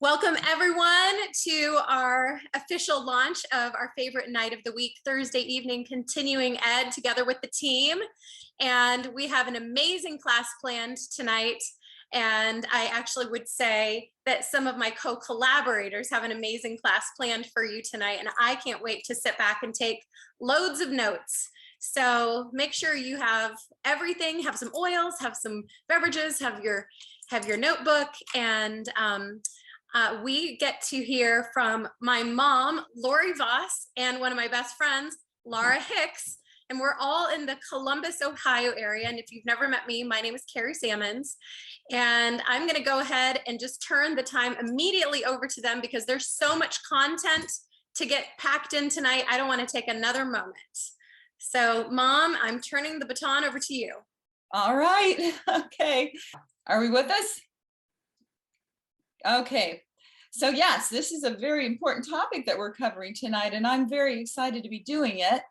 Welcome everyone to our official launch of our favorite night of the week, Thursday evening, continuing ed together with the team. And we have an amazing class planned tonight. And I actually would say that some of my co-collaborators have an amazing class planned for you tonight. And I can't wait to sit back and take loads of notes. So make sure you have everything, have some oils, have some beverages, have your notebook, and we get to hear from my mom, Lori Voss, and one of my best friends, Laura Hicks, and we're all in the Columbus, Ohio area. And if you've never met me, my name is Carrie Salmons, and I'm gonna go ahead and just turn the time immediately over to them because there's so much content to get packed in tonight. I don't wanna take another moment. So Mom, I'm turning the baton over to you. All right, okay. Are we with us? Okay, so yes, this is a very important topic that we're covering tonight, and I'm very excited to be doing it.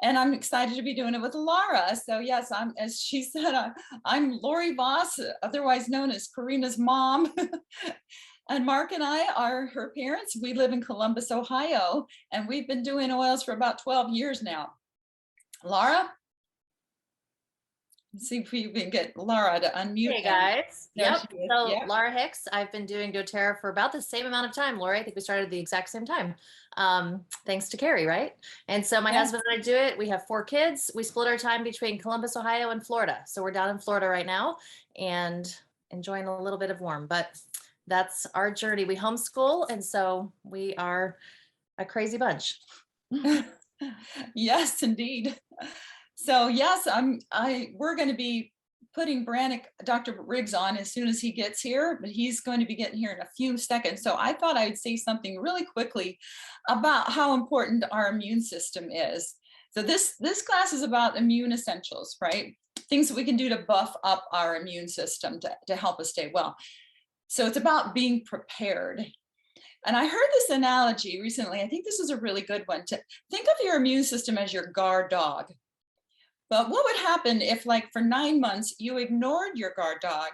And I'm excited to be doing it with Laura. So yes, as she said, I'm Lori Voss, otherwise known as Karina's mom. And Mark and I are her parents. We live in Columbus, Ohio, and we've been doing oils for about 12 years now. Laura? Let's see if we can get Laura to unmute. Hey guys. Yep. So yep. Laura Hicks, I've been doing doTERRA for about the same amount of time. Lori, I think we started at the exact same time. Thanks to Carrie, right? And so my husband and I do it. We have 4 kids. We split our time between Columbus, Ohio and Florida. So we're down in Florida right now and enjoying a little bit of warm, but that's our journey. We homeschool, and so we are a crazy bunch. Yes, indeed. So yes, we're going to be putting Dr. Riggs on as soon as he gets here, but he's going to be getting here in a few seconds. So I thought I'd say something really quickly about how important our immune system is. So this class is about immune essentials, right? Things that we can do to buff up our immune system to help us stay well. So it's about being prepared. And I heard this analogy recently. I think this is a really good one. To think of your immune system as your guard dog. But what would happen if, like, for 9 months, you ignored your guard dog?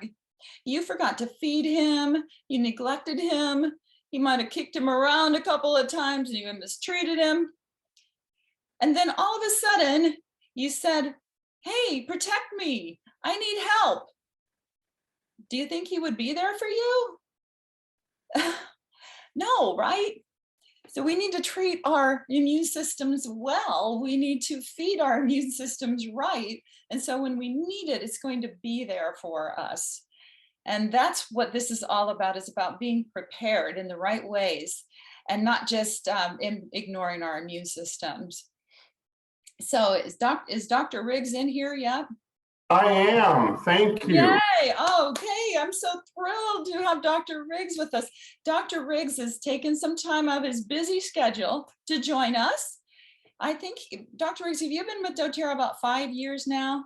You forgot to feed him, you neglected him, you might have kicked him around a couple of times and you mistreated him. And then all of a sudden, you said, hey, protect me, I need help. Do you think he would be there for you? No, right? So we need to treat our immune systems well. We need to feed our immune systems right. And so when we need it, it's going to be there for us. And that's what this is all about, is about being prepared in the right ways and not just ignoring our immune systems. So is Dr. Riggs in here yet? I am, thank you. Yay, okay, I'm so thrilled to have Dr. Riggs with us. Dr. Riggs has taken some time out of his busy schedule to join us. I think, Dr. Riggs, have you been with doTERRA about 5 years now?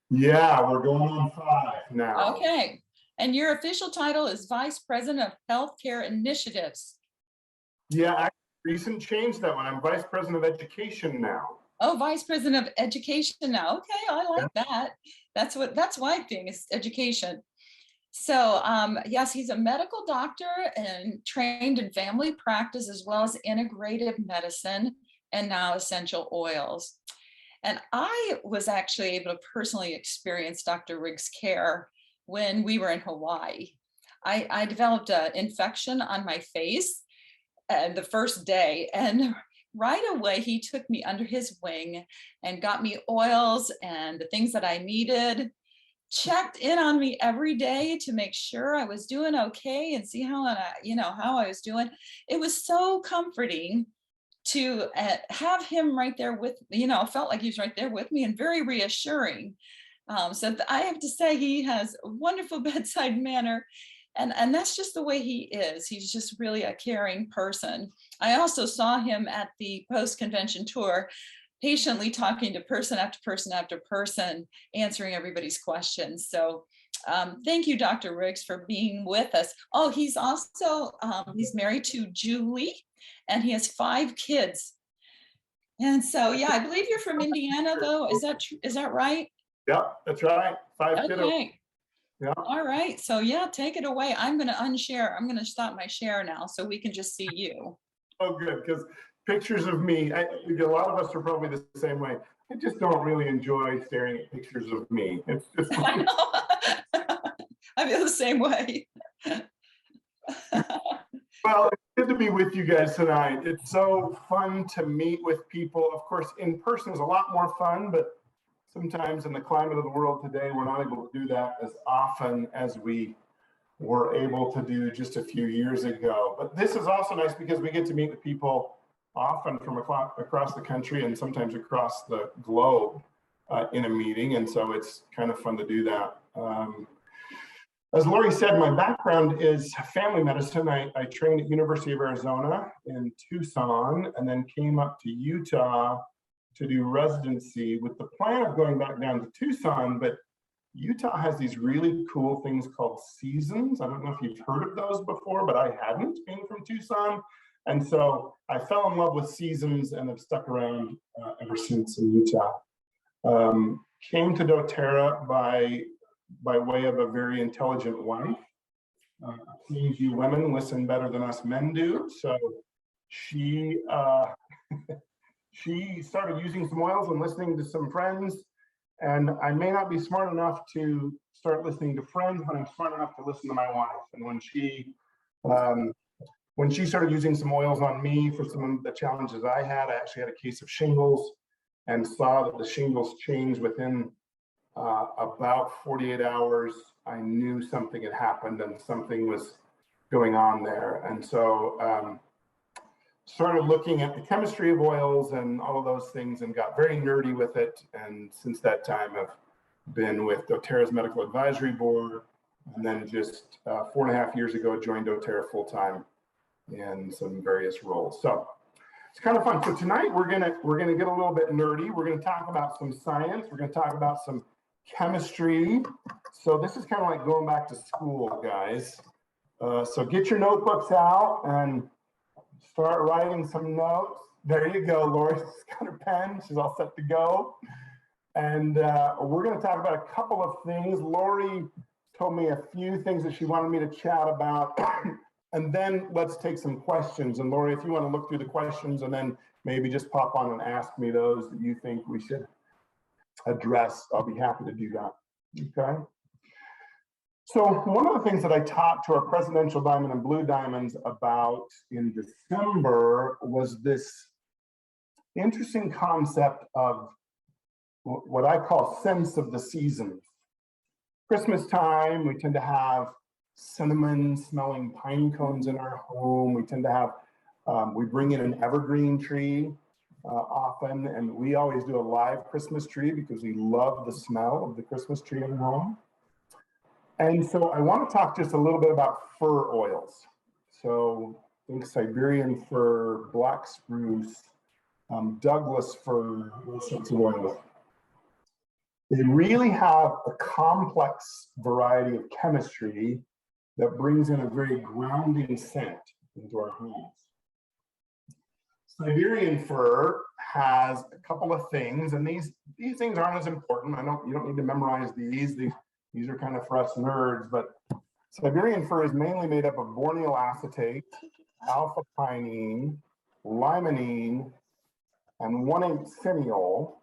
Yeah, we're going on 5 now. Okay, and your official title is Vice President of Healthcare Initiatives. Yeah, I recently changed that one. I'm Vice President of Education now. Oh, Vice President of Education now. Okay, I like that. That's my thing, is education. So yes, he's a medical doctor and trained in family practice as well as integrative medicine and now essential oils. And I was actually able to personally experience Dr. Riggs' care when we were in Hawaii. I developed an infection on my face the first day, and right away, he took me under his wing and got me oils and the things that I needed, checked in on me every day to make sure I was doing okay and see how I was doing. It was so comforting to have him right there with, felt like he was right there with me, and very reassuring. So I have to say, he has a wonderful bedside manner. And that's just the way he is. He's just really a caring person. I also saw him at the post-convention tour, patiently talking to person after person after person, answering everybody's questions. So thank you, Dr. Riggs, for being with us. Oh, he's also, he's married to Julie, and he has 5 kids. And so, yeah, I believe you're from Indiana, though. Is that right? Yep, that's right. 5 kiddos. Okay. Yeah. All right, so yeah, take it away. I'm going to unshare. I'm going to stop my share now so we can just see you. Oh, good, because pictures of me, a lot of us are probably the same way. I just don't really enjoy staring at pictures of me. It's just I know. I feel the same way. well, it's good to be with you guys tonight. It's so fun to meet with people. Of course, in person is a lot more fun, but sometimes in the climate of the world today, we're not able to do that as often as we were able to do just a few years ago. But this is also nice because we get to meet with people often from across the country and sometimes across the globe in a meeting. And so it's kind of fun to do that. As Lori said, my background is family medicine. I trained at University of Arizona in Tucson and then came up to Utah to do residency with the plan of going back down to Tucson, but Utah has these really cool things called seasons. I don't know if you've heard of those before, but I hadn't, being from Tucson. And so I fell in love with seasons and have stuck around ever since in Utah. Came to dōTERRA by way of a very intelligent wife. Seems you women listen better than us men do. So she she started using some oils and listening to some friends. And I may not be smart enough to start listening to friends, but I'm smart enough to listen to my wife. And when she started using some oils on me for some of the challenges I had, I actually had a case of shingles and saw that the shingles changed within about 48 hours. I knew something had happened and something was going on there. And so started looking at the chemistry of oils and all of those things and got very nerdy with it. And since that time, I've been with dōTERRA's Medical Advisory Board. And then just 4.5 years ago, joined dōTERRA full-time in some various roles. So it's kind of fun. So tonight we're gonna get a little bit nerdy. We're gonna talk about some science. We're gonna talk about some chemistry. So this is kind of like going back to school, guys. So get your notebooks out and start writing some notes. There you go. Lori's got her pen. She's all set to go. And we're going to talk about a couple of things. Lori told me a few things that she wanted me to chat about. And then let's take some questions. And Lori, if you want to look through the questions and then maybe just pop on and ask me those that you think we should address, I'll be happy to do that. Okay. So one of the things that I talked to our Presidential Diamond and Blue Diamonds about in December was this interesting concept of what I call sense of the seasons. Christmas time, we tend to have cinnamon smelling pine cones in our home. We tend to have, we bring in an evergreen tree often, and we always do a live Christmas tree because we love the smell of the Christmas tree in home. And so I want to talk just a little bit about fir oils. So think Siberian fir, black spruce, Douglas fir, those sorts of oils. They really have a complex variety of chemistry that brings in a very grounding scent into our homes. Siberian fir has a couple of things, and these things aren't as important. You don't need to memorize these. These are kind of for us nerds, but Siberian fir is mainly made up of borneal acetate, alpha pinene, limonene, and 1,8-cineol,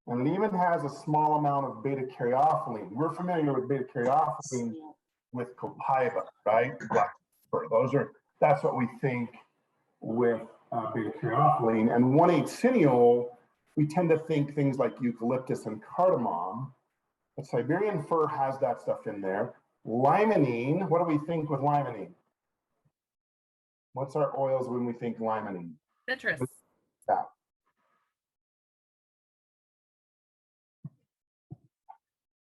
and it even has a small amount of beta-caryophyllene. We're familiar with beta-caryophyllene with copaiba, right? Black fir. That's what we think with beta-caryophyllene. And 1,8-cineol, we tend to think things like eucalyptus and cardamom. But Siberian fir has that stuff in there. Limonene, what do we think with limonene? What's our oils when we think limonene? Citrus. Yeah.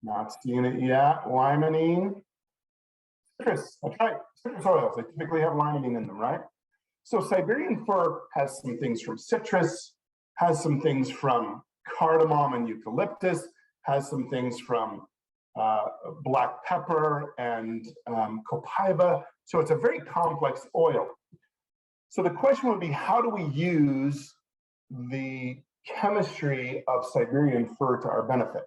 Not seeing it yet. Limonene. Citrus, that's right. Citrus oils, they typically have limonene in them, right? So Siberian fir has some things from citrus, has some things from cardamom and eucalyptus, has some things from black pepper and copaiba. So it's a very complex oil. So the question would be, how do we use the chemistry of Siberian fir to our benefit?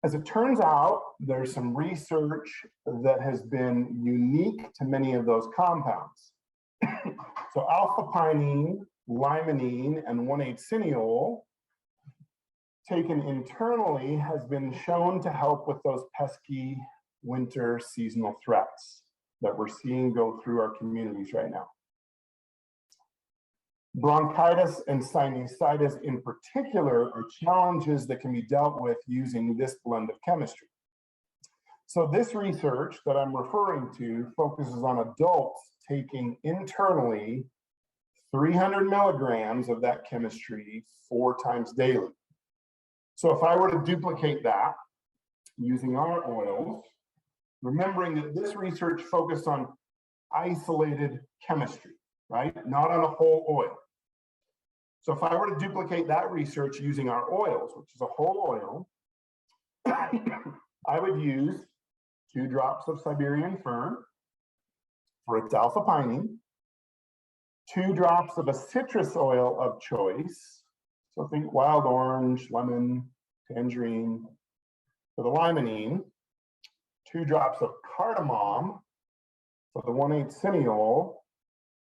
As it turns out, there's some research that has been unique to many of those compounds. So alpha-pinene, limonene, and 1,8-cineol taken internally has been shown to help with those pesky winter seasonal threats that we're seeing go through our communities right now. Bronchitis and sinusitis in particular are challenges that can be dealt with using this blend of chemistry. So this research that I'm referring to focuses on adults taking internally 300 milligrams of that chemistry 4 times daily. So if I were to duplicate that using our oils, remembering that this research focused on isolated chemistry, right? Not on a whole oil. So if I were to duplicate that research using our oils, which is a whole oil, I would use 2 drops of Siberian fir for its alpha-pinene, 2 drops of a citrus oil of choice. So think wild orange, lemon, tangerine. For the limonene, 2 drops of cardamom for the 1,8-cineol,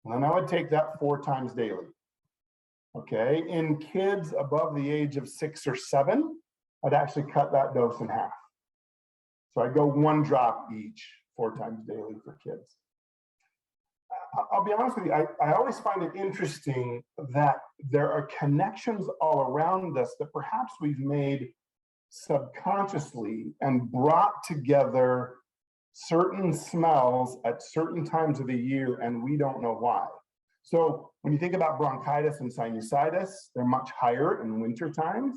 and then I would take that 4 times daily. Okay, in kids above the age of 6 or 7, I'd actually cut that dose in half. So I'd go 1 drop each 4 times daily for kids. I'll be honest with you, I always find it interesting that there are connections all around us that perhaps we've made subconsciously and brought together certain smells at certain times of the year, and we don't know why. So when you think about bronchitis and sinusitis, they're much higher in winter times.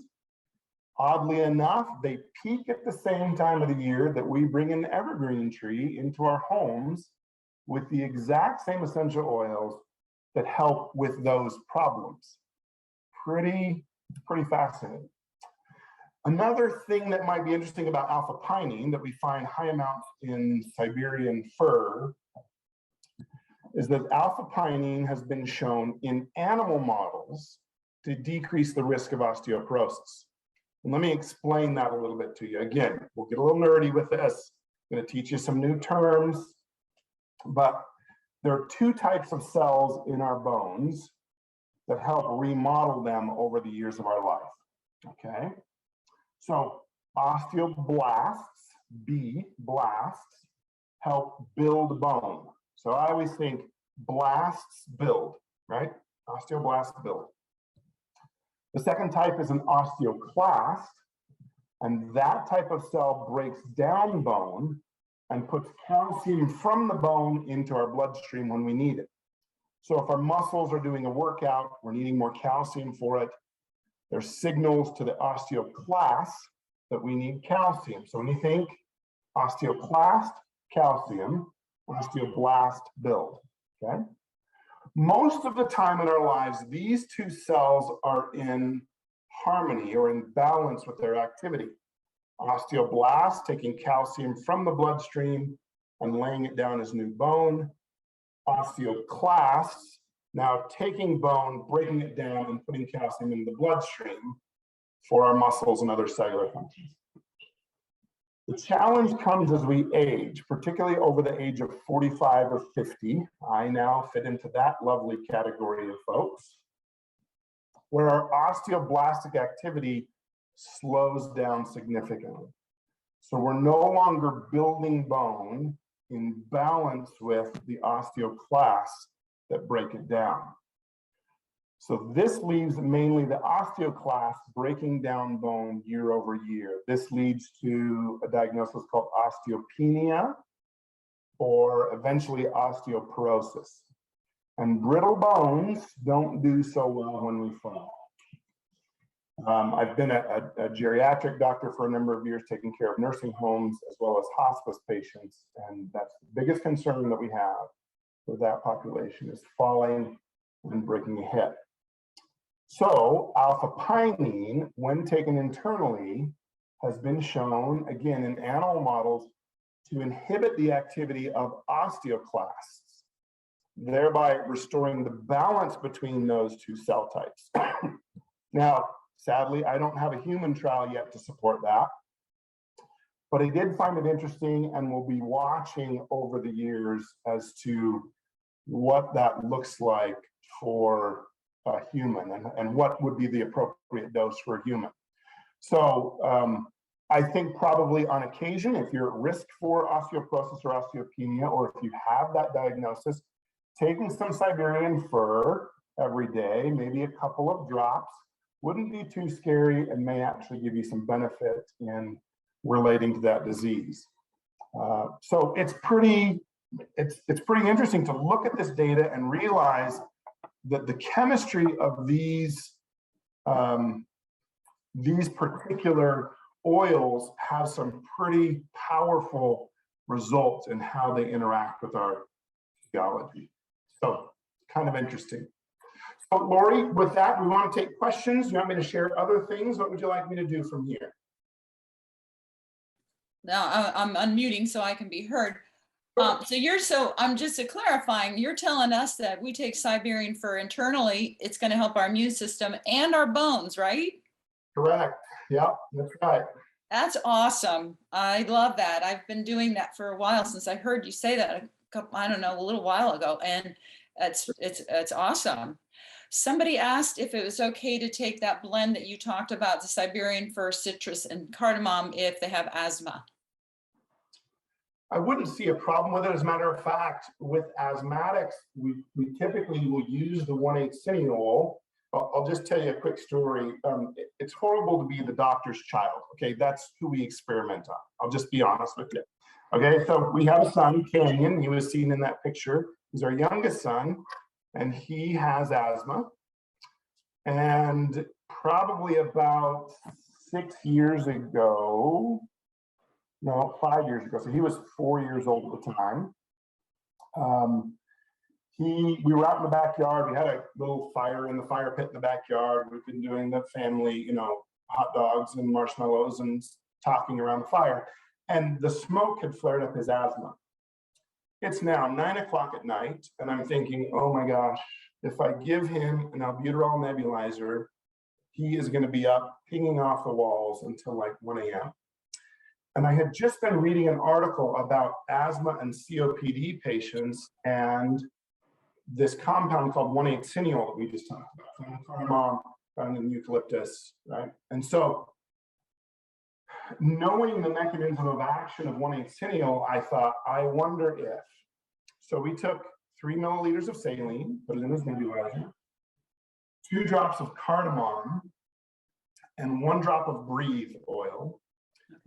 Oddly enough, they peak at the same time of the year that we bring an evergreen tree into our homes with the exact same essential oils that help with those problems. Pretty fascinating. Another thing that might be interesting about alpha-pinene that we find high amounts in Siberian fir is that alpha-pinene has been shown in animal models to decrease the risk of osteoporosis. And let me explain that a little bit to you. Again, we'll get a little nerdy with this. I'm going to teach you some new terms, but there are 2 types of cells in our bones that help remodel them over the years of our life. Okay, so osteoblasts, blasts, help build bone. So I always think blasts build, right? Osteoblasts build. The second type is an osteoclast, and that type of cell breaks down bone and puts calcium from the bone into our bloodstream when we need it. So if our muscles are doing a workout, we're needing more calcium for it, there's signals to the osteoclast that we need calcium. So when you think osteoclast, calcium, osteoblast, build, okay? Most of the time in our lives, these 2 cells are in harmony or in balance with their activity. Osteoblasts taking calcium from the bloodstream and laying it down as new bone. Osteoclasts now taking bone, breaking it down, and putting calcium in the bloodstream for our muscles and other cellular functions. The challenge comes as we age, particularly over the age of 45 or 50. I now fit into that lovely category of folks, where our osteoblastic activity slows down significantly. So we're no longer building bone in balance with the osteoclasts that break it down. So this leaves mainly the osteoclasts breaking down bone year over year. This leads to a diagnosis called osteopenia or eventually osteoporosis. And brittle bones don't do so well when we fall. I've been a geriatric doctor for a number of years, taking care of nursing homes as well as hospice patients. And that's the biggest concern that we have with that population is falling and breaking a hip. So alpha-pinene, when taken internally, has been shown, again, in animal models to inhibit the activity of osteoclasts, thereby restoring the balance between those 2 cell types. Now, sadly, I don't have a human trial yet to support that, But I did find it interesting, and we'll be watching over the years as to what that looks like for a human, and what would be the appropriate dose for a human. So I think probably on occasion, if you're at risk for osteoporosis or osteopenia, or if you have that diagnosis, taking some Siberian fir every day, maybe a couple of drops, wouldn't be too scary and may actually give you some benefit in relating to that disease. So it's pretty interesting to look at this data and realize that the chemistry of these particular oils have some pretty powerful results in how they interact with our physiology. So kind of interesting. So Lori, with that, we want to take questions. You want me to share other things? What would you like me to do from here? Now I'm unmuting so I can be heard. I'm just clarifying, you're telling us that we take Siberian fir internally, it's going to help our immune system and our bones, right? Correct. Yeah, that's right. That's awesome. I love that. I've been doing that for a while since I heard you say that a little while ago, and it's awesome. Somebody asked if it was okay to take that blend that you talked about, the Siberian fir, citrus, and cardamom, if they have asthma. I wouldn't see a problem with it. As a matter of fact, with asthmatics, we typically will use the 1,8 cineol. I'll just tell you a quick story. It's horrible to be the doctor's child. Okay, that's who we experiment on. I'll just be honest with you. Okay, so we have a son, Canyon. He was seen in that picture. He's our youngest son, and he has asthma. And probably about 6 years ago, no, 5 years ago, so he was 4 years old at the time. We were out in the backyard. We had a little fire in the fire pit in the backyard. We've been doing the family, hot dogs and marshmallows and talking around the fire. And the smoke had flared up his asthma. It's now 9 o'clock at night, and I'm thinking, oh my gosh, if I give him an albuterol nebulizer, he is going to be up pinging off the walls until like 1 a.m. And I had just been reading an article about asthma and COPD patients and this compound called 1,8 cineol that we just talked about, from cardamom, found in eucalyptus, right? And so, knowing the mechanism of action of 1,8 cineol, I thought, I wonder if. So we took 3 milliliters of saline, put it in his nebulizer, 2 drops of cardamom, and 1 drop of breathe oil.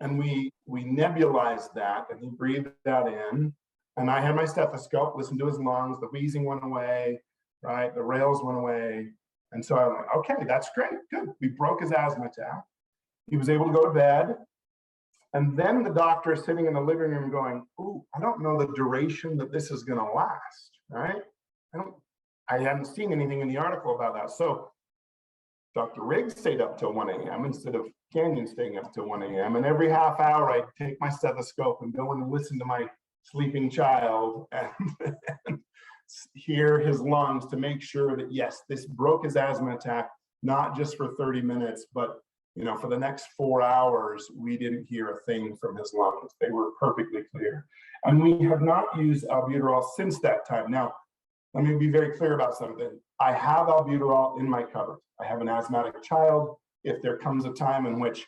And we nebulized that, and he breathed that in. And I had my stethoscope, listened to his lungs, the wheezing went away, right? The rails went away. And so I'm like, okay, that's great, good. We broke his asthma attack. He was able to go to bed. And then the doctor is sitting in the living room going, ooh, I don't know the duration that this is gonna last, right? I hadn't seen anything in the article about that. So Dr. Riggs stayed up till 1 a.m. instead of Canyon staying up till 1 a.m. And every half hour I'd take my stethoscope and go in and listen to my sleeping child and hear his lungs to make sure that, yes, this broke his asthma attack, not just for 30 minutes, but for the next 4 hours, we didn't hear a thing from his lungs. They were perfectly clear. And we have not used albuterol since that time. Now, let me be very clear about something. I have albuterol in my cupboard. I have an asthmatic child. If there comes a time in which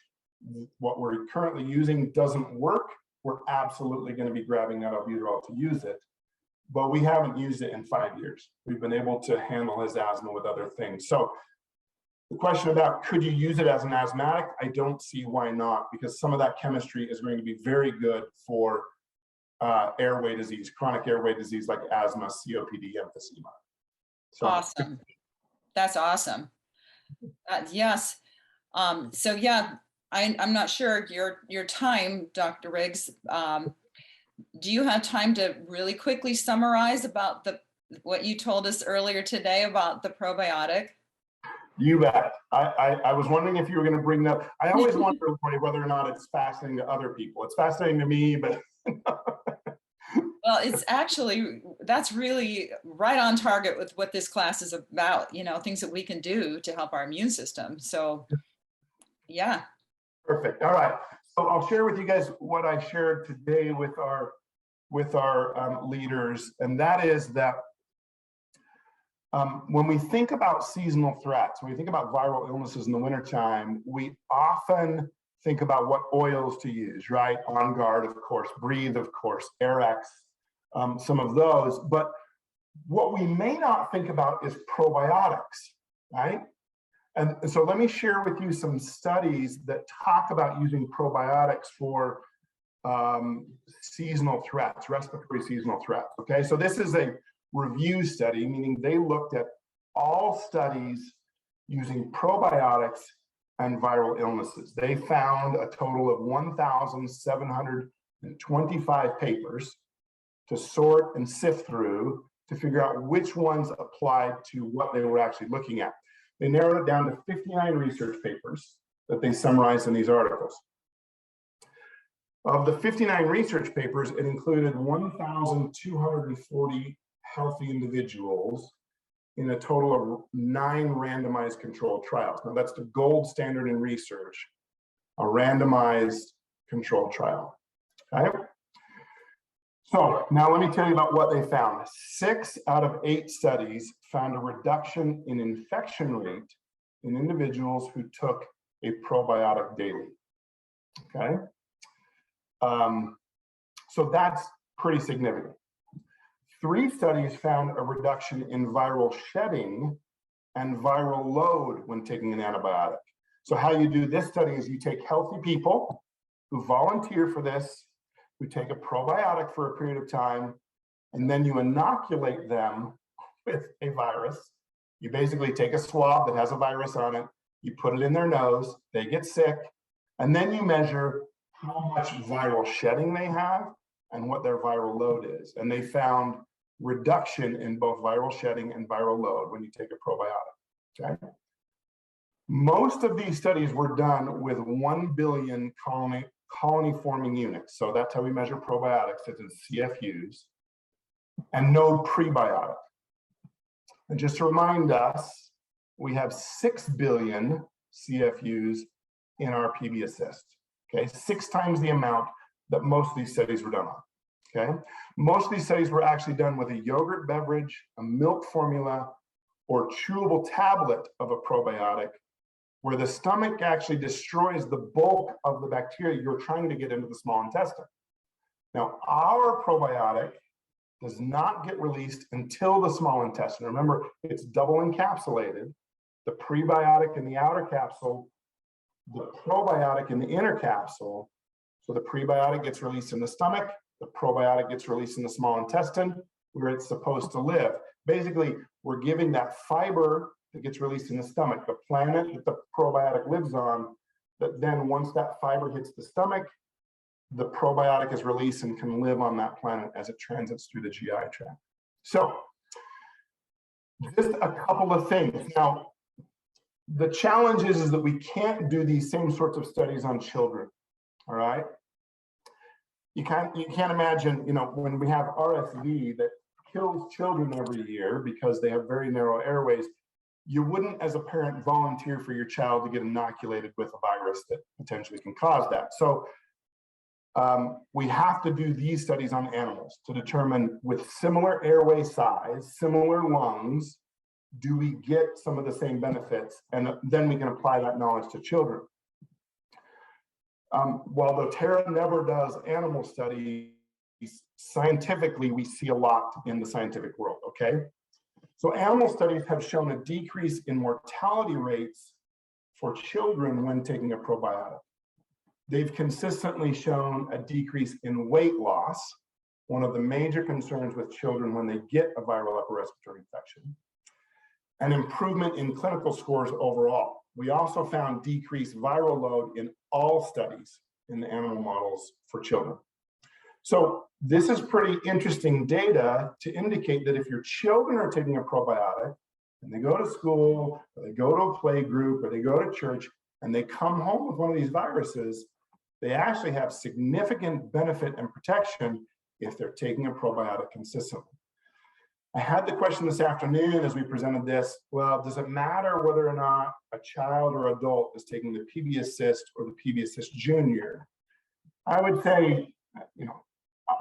what we're currently using doesn't work, we're absolutely going to be grabbing that albuterol to use it. But we haven't used it in 5 years. We've been able to handle his asthma with other things. So the question about could you use it as an asthmatic, I don't see why not, because some of that chemistry is going to be very good for airway disease, chronic airway disease like asthma, COPD, emphysema. So, awesome. That's awesome. Yes. So yeah, I'm not sure your time, Dr. Riggs. Do you have time to really quickly summarize about what you told us earlier today about the probiotic? You bet. I was wondering if you were going to bring that. I always wonder whether or not it's fascinating to other people. It's fascinating to me, but. Well, it's actually, that's really right on target with what this class is about, things that we can do to help our immune system. So, yeah. Perfect. All right. So I'll share with you guys what I shared today with our leaders, and that is that when we think about seasonal threats, when we think about viral illnesses in the wintertime, we often think about what oils to use, right? On Guard, of course, Breathe, of course, Airex, some of those. But what we may not think about is probiotics, right? And so let me share with you some studies that talk about using probiotics for seasonal threats, respiratory seasonal threats, okay? So this is a review study, meaning they looked at all studies using probiotics and viral illnesses. They found a total of 1,725 papers to sort and sift through to figure out which ones applied to what they were actually looking at. They narrowed it down to 59 research papers that they summarized in these articles. Of the 59 research papers, it included 1,240 healthy individuals in a total of 9 randomized controlled trials. Now that's the gold standard in research, a randomized controlled trial, okay? So now let me tell you about what they found. 6 out of 8 studies found a reduction in infection rate in individuals who took a probiotic daily, okay? So that's pretty significant. 3 studies found a reduction in viral shedding and viral load when taking an antibiotic. So how you do this study is you take healthy people who volunteer for this, who take a probiotic for a period of time, and then you inoculate them with a virus. You basically take a swab that has a virus on it, you put it in their nose, they get sick, and then you measure how much viral shedding they have and what their viral load is. And they found reduction in both viral shedding and viral load when you take a probiotic, okay? Most of these studies were done with 1 billion colony forming units. So that's how we measure probiotics, it's in CFUs, and no prebiotic. And just to remind us, we have 6 billion CFUs in our PB Assist, okay? 6 times the amount that most of these studies were done on, okay? Most of these studies were actually done with a yogurt beverage, a milk formula, or chewable tablet of a probiotic, where the stomach actually destroys the bulk of the bacteria you're trying to get into the small intestine. Now, our probiotic does not get released until the small intestine. Remember, it's double encapsulated, the prebiotic in the outer capsule, the probiotic in the inner capsule. So the prebiotic gets released in the stomach, the probiotic gets released in the small intestine, where it's supposed to live. Basically, we're giving that fiber that gets released in the stomach, the planet that the probiotic lives on, that then once that fiber hits the stomach, the probiotic is released and can live on that planet as it transits through the GI tract. So just a couple of things. Now, the challenge is that we can't do these same sorts of studies on children, all right? You can't imagine, you know, when we have RSV that kills children every year because they have very narrow airways, you wouldn't, as a parent, volunteer for your child to get inoculated with a virus that potentially can cause that. So we have to do these studies on animals to determine, with similar airway size, similar lungs, do we get some of the same benefits? And then we can apply that knowledge to children. While dōTERRA never does animal studies, scientifically, we see a lot in the scientific world, okay? So animal studies have shown a decrease in mortality rates for children when taking a probiotic. They've consistently shown a decrease in weight loss, one of the major concerns with children when they get a viral upper respiratory infection, and improvement in clinical scores overall. We also found decreased viral load in all studies in the animal models for children. So this is pretty interesting data to indicate that if your children are taking a probiotic and they go to school, or they go to a play group, or they go to church, and they come home with one of these viruses, they actually have significant benefit and protection if they're taking a probiotic consistently. I had the question this afternoon as we presented this, well, does it matter whether or not a child or adult is taking the PB Assist or the PB Assist Junior? I would say, you know,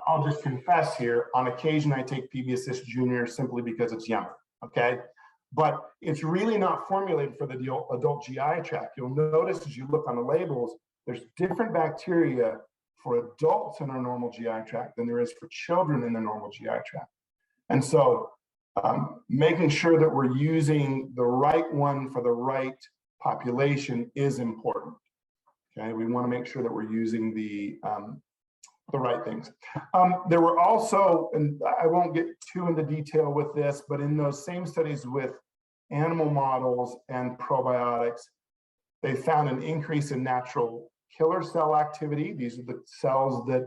I'll just confess here, on occasion I take PB Assist Junior simply because it's yummy, okay? But it's really not formulated for the adult GI tract. You'll notice as you look on the labels, there's different bacteria for adults in our normal GI tract than there is for children in the normal GI tract. And so making sure that we're using the right one for the right population is important. Okay, we want to make sure that we're using the right things. There were also, and I won't get too into detail with this, but in those same studies with animal models and probiotics, they found an increase in natural killer cell activity. These are the cells that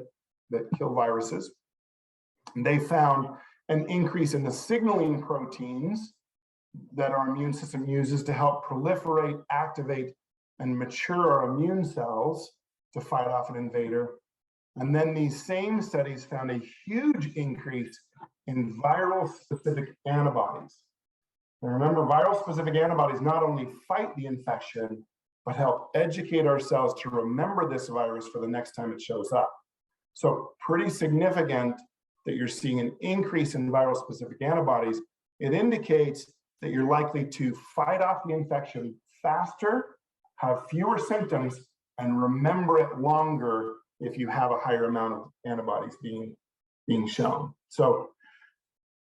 kill viruses. And they found an increase in the signaling proteins that our immune system uses to help proliferate, activate, and mature our immune cells to fight off an invader. And then these same studies found a huge increase in viral-specific antibodies. And remember, viral-specific antibodies not only fight the infection, but help educate ourselves to remember this virus for the next time it shows up. So pretty significant that you're seeing an increase in viral-specific antibodies. It indicates that you're likely to fight off the infection faster, have fewer symptoms, and remember it longer if you have a higher amount of antibodies being shown. So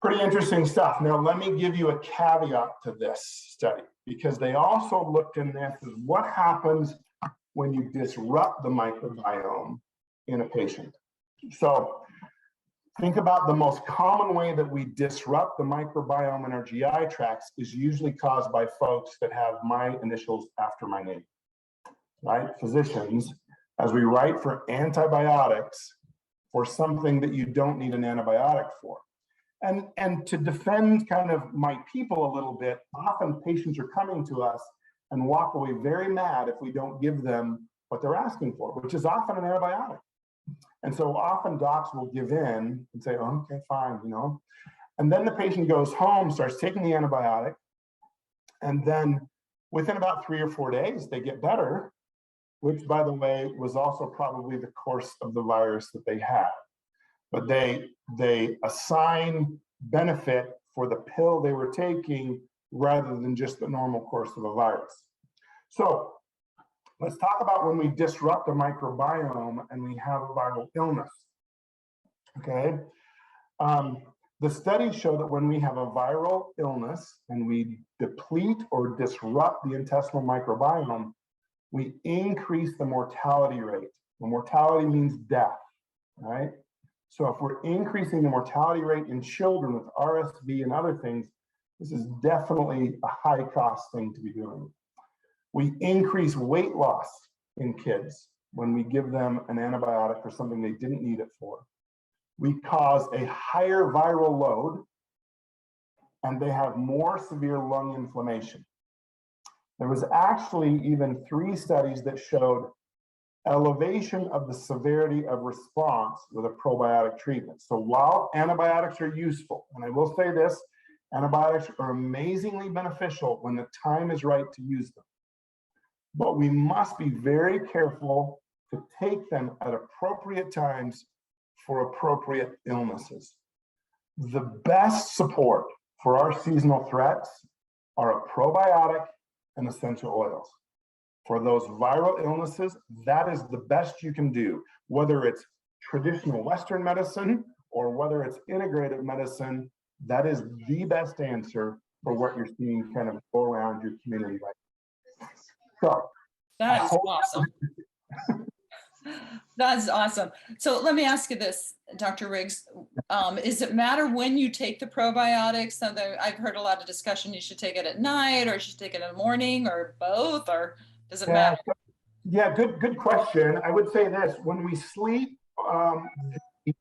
pretty interesting stuff. Now, let me give you a caveat to this study, because they also looked in this as what happens when you disrupt the microbiome in a patient. So think about the most common way that we disrupt the microbiome in our GI tracts is usually caused by folks that have my initials after my name, right? Physicians, as we write for antibiotics for something that you don't need an antibiotic for. And to defend kind of my people a little bit, often patients are coming to us and walk away very mad if we don't give them what they're asking for, which is often an antibiotic. And so often docs will give in and say, oh, okay, fine, you know. And then the patient goes home, starts taking the antibiotic, and then within about 3 or 4 days, they get better, which, by the way, was also probably the course of the virus that they had. But they assign benefit for the pill they were taking rather than just the normal course of a virus. So let's talk about when we disrupt the microbiome and we have a viral illness, okay? The studies show that when we have a viral illness and we deplete or disrupt the intestinal microbiome, we increase the mortality rate. The mortality means death, right? So if we're increasing the mortality rate in children with RSV and other things, this is definitely a high cost thing to be doing. We increase weight loss in kids when we give them an antibiotic for something they didn't need it for. We cause a higher viral load, and they have more severe lung inflammation. There was actually even 3 studies that showed elevation of the severity of response with a probiotic treatment. So while antibiotics are useful, and I will say this, antibiotics are amazingly beneficial when the time is right to use them. But we must be very careful to take them at appropriate times for appropriate illnesses. The best support for our seasonal threats are a probiotic and essential oils. For those viral illnesses, that is the best you can do, whether it's traditional Western medicine or whether it's integrated medicine. That is the best answer for what you're seeing kind of go around your community right now. So that is awesome. That's awesome. So let me ask you this, Dr. Riggs. Does it matter when you take the probiotics? So I've heard a lot of discussion, you should take it at night or you should take it in the morning or both, or does it matter? Yeah, good question. I would say this, when we sleep, the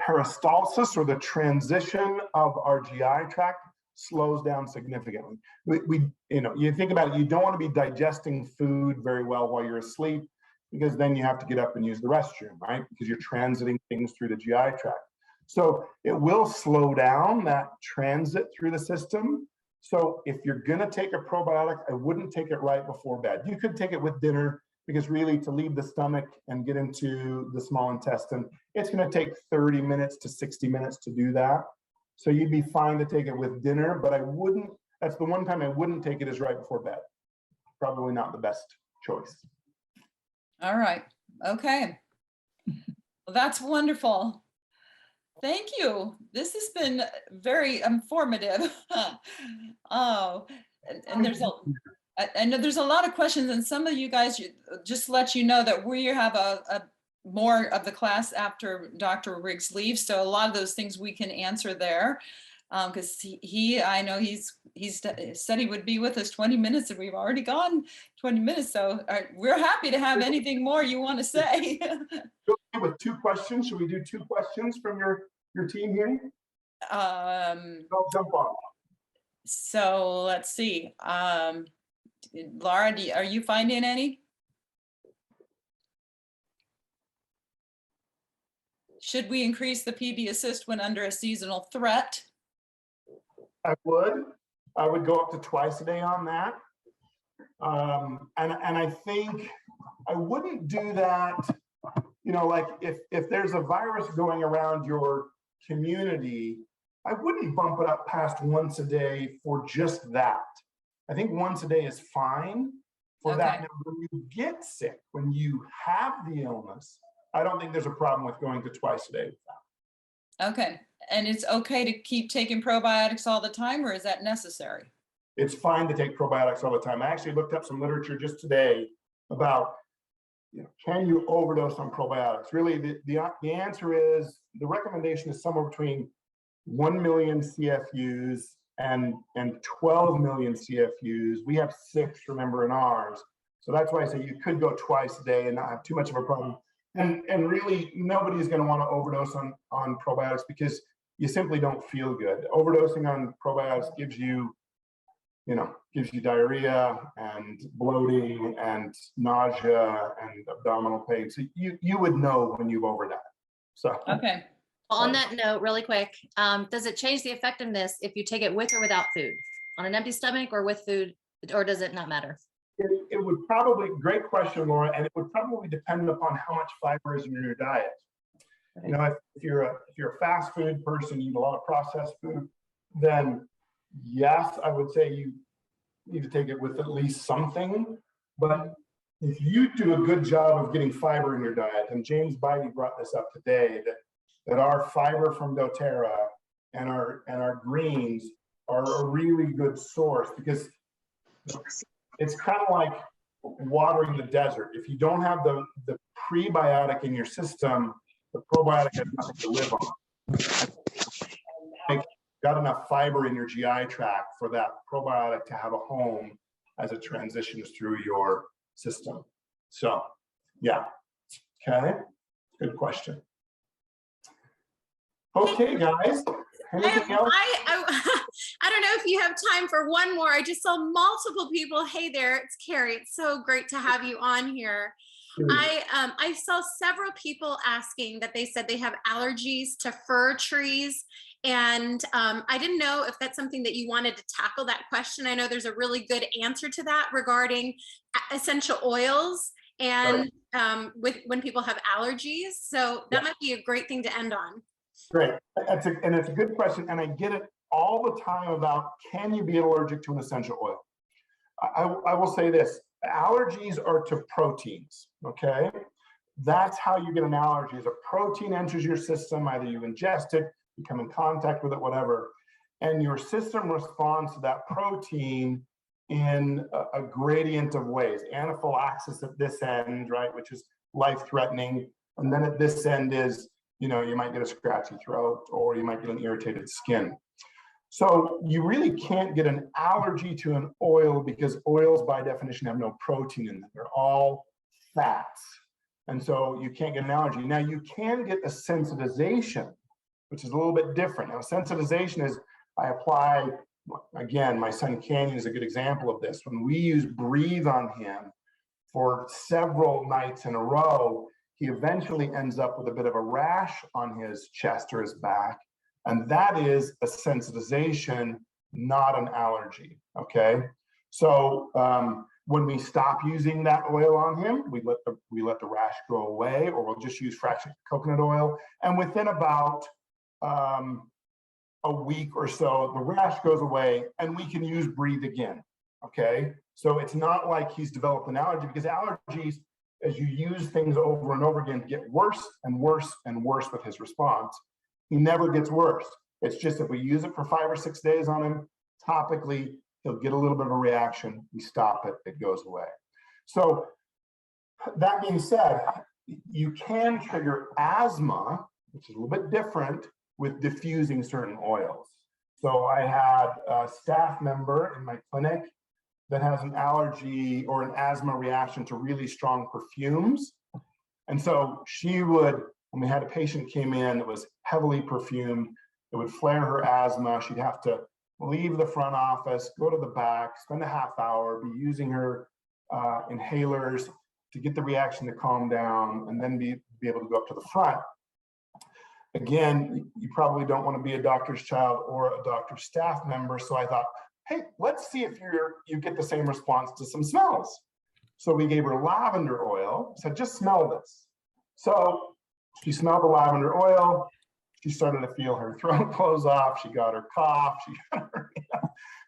peristalsis or the transition of our GI tract slows down significantly. You think about it, you don't want to be digesting food very well while you're asleep, because then you have to get up and use the restroom, right? Because you're transiting things through the GI tract. So it will slow down that transit through the system. So if you're gonna take a probiotic, I wouldn't take it right before bed. You could take it with dinner because really to leave the stomach and get into the small intestine, it's going to take 30 minutes to 60 minutes to do that. So you'd be fine to take it with dinner, but I wouldn't, that's the one time I wouldn't take it is right before bed. Probably not the best choice. All right. Okay. Well, that's wonderful. Thank you. This has been very informative. Oh, and there's I know there's a lot of questions, and some of you guys, just to let you know that we have a more of the class after Dr. Riggs leaves. So a lot of those things we can answer there. Because I know he's said he would be with us 20 minutes, and we've already gone 20 minutes. So we're happy to have anything more you want to say. With 2 questions, should we do 2 questions from your team here? I'll jump on. So let's see. Laura, are you finding any? Should we increase the PB assist when under a seasonal threat? I would go up to twice a day on that. And I think I wouldn't do that, you know, like if there's a virus going around your community, I wouldn't bump it up past once a day for just that. I think once a day is fine for that. Now, when you get sick, when you have the illness, I don't think there's a problem with going to twice a day with that. Okay. And it's okay to keep taking probiotics all the time, or is that necessary? It's fine to take probiotics all the time. I actually looked up some literature just today about, you know, can you overdose on probiotics? Really, the answer is, the recommendation is somewhere between 1 million CFUs and 12 million CFUs. We have 6, remember, in ours. So that's why I say you could go twice a day and not have too much of a problem. And really, nobody's going to want to overdose on probiotics because you simply don't feel good. Overdosing on probiotics gives you diarrhea and bloating and nausea and abdominal pain. So you would know when you've overdone it. So okay. Well, on that note, really quick, does it change the effectiveness if you take it with or without food? On an empty stomach or with food, or does it not matter? It would probably, great question, Laura, and it would probably depend upon how much fiber is in your diet. You know, if you're a fast food person, you eat a lot of processed food, then yes, I would say you need to take it with at least something. But if you do a good job of getting fiber in your diet, and James Beide brought this up today, that our fiber from dōTERRA and our greens are a really good source, because it's kind of like watering the desert. If you don't have the prebiotic in your system, the probiotic has nothing to live on. Like, got enough fiber in your GI tract for that probiotic to have a home as it transitions through your system. So, yeah. Okay. Good question. Okay, guys. Anything else? I don't know if you have time for one more. I just saw multiple people. Hey there, it's Carrie. It's so great to have you on here. I saw several people asking that they said they have allergies to fir trees. And I didn't know if that's something that you wanted to tackle that question. I know there's a really good answer to that regarding essential oils and when people have allergies. So that might be a great thing to end on. Great. And it's a good question. And I get it all the time about, can you be allergic to an essential oil? I will say this, allergies are to proteins, okay? That's how you get an allergy. Is a protein enters your system, either you ingest it, you come in contact with it, whatever, and your system responds to that protein in a gradient of ways. Anaphylaxis at this end, right, which is life-threatening, and then at this end is, you know, you might get a scratchy throat or you might get an irritated skin. So you really can't get an allergy to an oil because oils by definition have no protein in them. They're all fats. And so you can't get an allergy. Now you can get a sensitization, which is a little bit different. Now sensitization is, I apply, again, my son Canyon is a good example of this. When we use Breathe on him for several nights in a row, he eventually ends up with a bit of a rash on his chest or his back. And that is a sensitization, not an allergy, okay? So When we stop using that oil on him, we let the rash go away, or we'll just use fractionated coconut oil. And within about a week or so, the rash goes away and we can use Breathe again. Okay, so it's not like he's developed an allergy, because allergies, as you use things over and over again, get worse and worse and worse with his response. He never gets worse. It's just if we use it for 5 or 6 days on him topically, he'll get a little bit of a reaction. We stop it, it goes away. So that being said, you can trigger asthma, which is a little bit different, with diffusing certain oils. So I had a staff member in my clinic that has an allergy or an asthma reaction to really strong perfumes. And so she would, when we had a patient came in that was heavily perfumed, it would flare her asthma. She'd have to leave the front office, go to the back, spend a half hour, be using her inhalers to get the reaction to calm down, and then be able to go up to the front. Again, you probably don't want to be a doctor's child or a doctor's staff member. So I thought, hey, let's see if you get the same response to some smells. So we gave her lavender oil, said, just smell this. So she smelled the lavender oil. She started to feel her throat close off. She got her cough.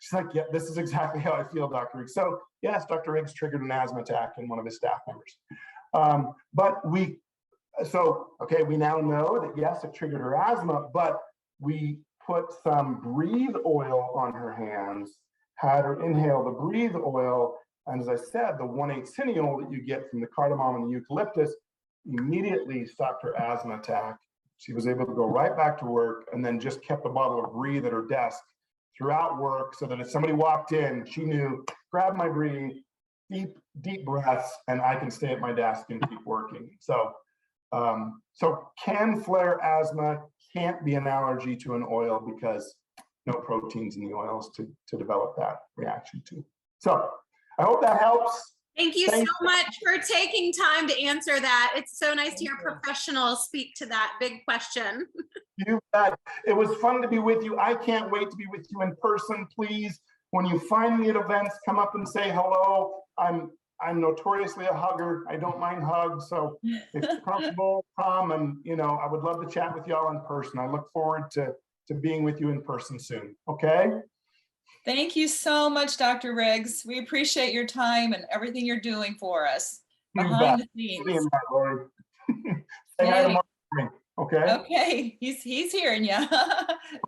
She's like, yeah, this is exactly how I feel, Dr. Riggs. So yes, Dr. Riggs triggered an asthma attack in one of his staff members. Okay, we now know that yes, it triggered her asthma, but we put some Breathe oil on her hands, had her inhale the Breathe oil, and as I said, the 1,8 cineol that you get from the cardamom and the eucalyptus immediately stopped her asthma attack. She was able to go right back to work, and then just kept a bottle of Breathe at her desk throughout work, so that if somebody walked in, she knew, grab my Breathe, deep breaths, and I can stay at my desk and keep working. So can flare asthma, can't be an allergy to an oil, because no proteins in the oils to develop that reaction to. So I hope that helps. Thank you so much for taking time to answer that. It's so nice to hear professionals speak to that big question. You bet. It was fun to be with you. I can't wait to be with you in person. Please, when you find me at events, come up and say hello. I'm notoriously a hugger. I don't mind hugs. So if you're comfortable, come, and I would love to chat with y'all in person. I look forward to being with you in person soon. Okay. Thank you so much, Dr. Riggs. We appreciate your time and everything you're doing for us behind the scenes. Say hi to Mark, okay? Okay, he's hearing you.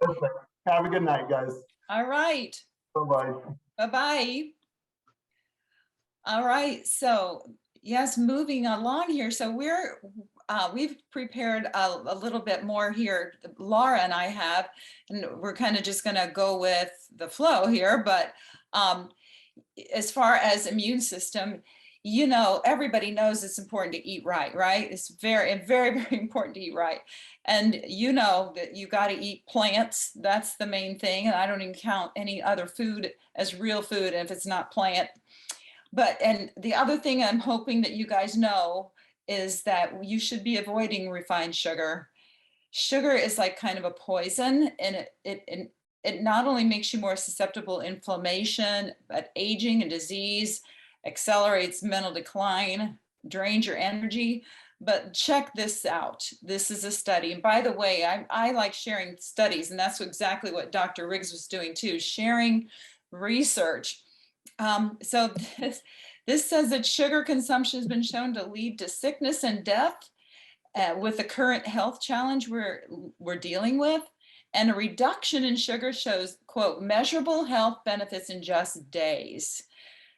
Perfect. Have a good night, guys. All right. Bye-bye. Bye-bye. All right, so yes, moving along here. So we've prepared a little bit more here. Laura and I have, and we're kind of just gonna go with the flow here, but as far as immune system, everybody knows it's important to eat right, right? It's very, very, very important to eat right. And that you got to eat plants. That's the main thing. And I don't even count any other food as real food if it's not plant. And the other thing I'm hoping that you guys know is that you should be avoiding refined sugar. Sugar is like kind of a poison, and it not only makes you more susceptible to inflammation, but aging and disease, accelerates mental decline, drains your energy. But check this out. This is a study. And by the way, I like sharing studies, and that's exactly what Dr. Riggs was doing too, sharing research. So this says that sugar consumption has been shown to lead to sickness and death with the current health challenge we're dealing with. And a reduction in sugar shows, quote, measurable health benefits in just days.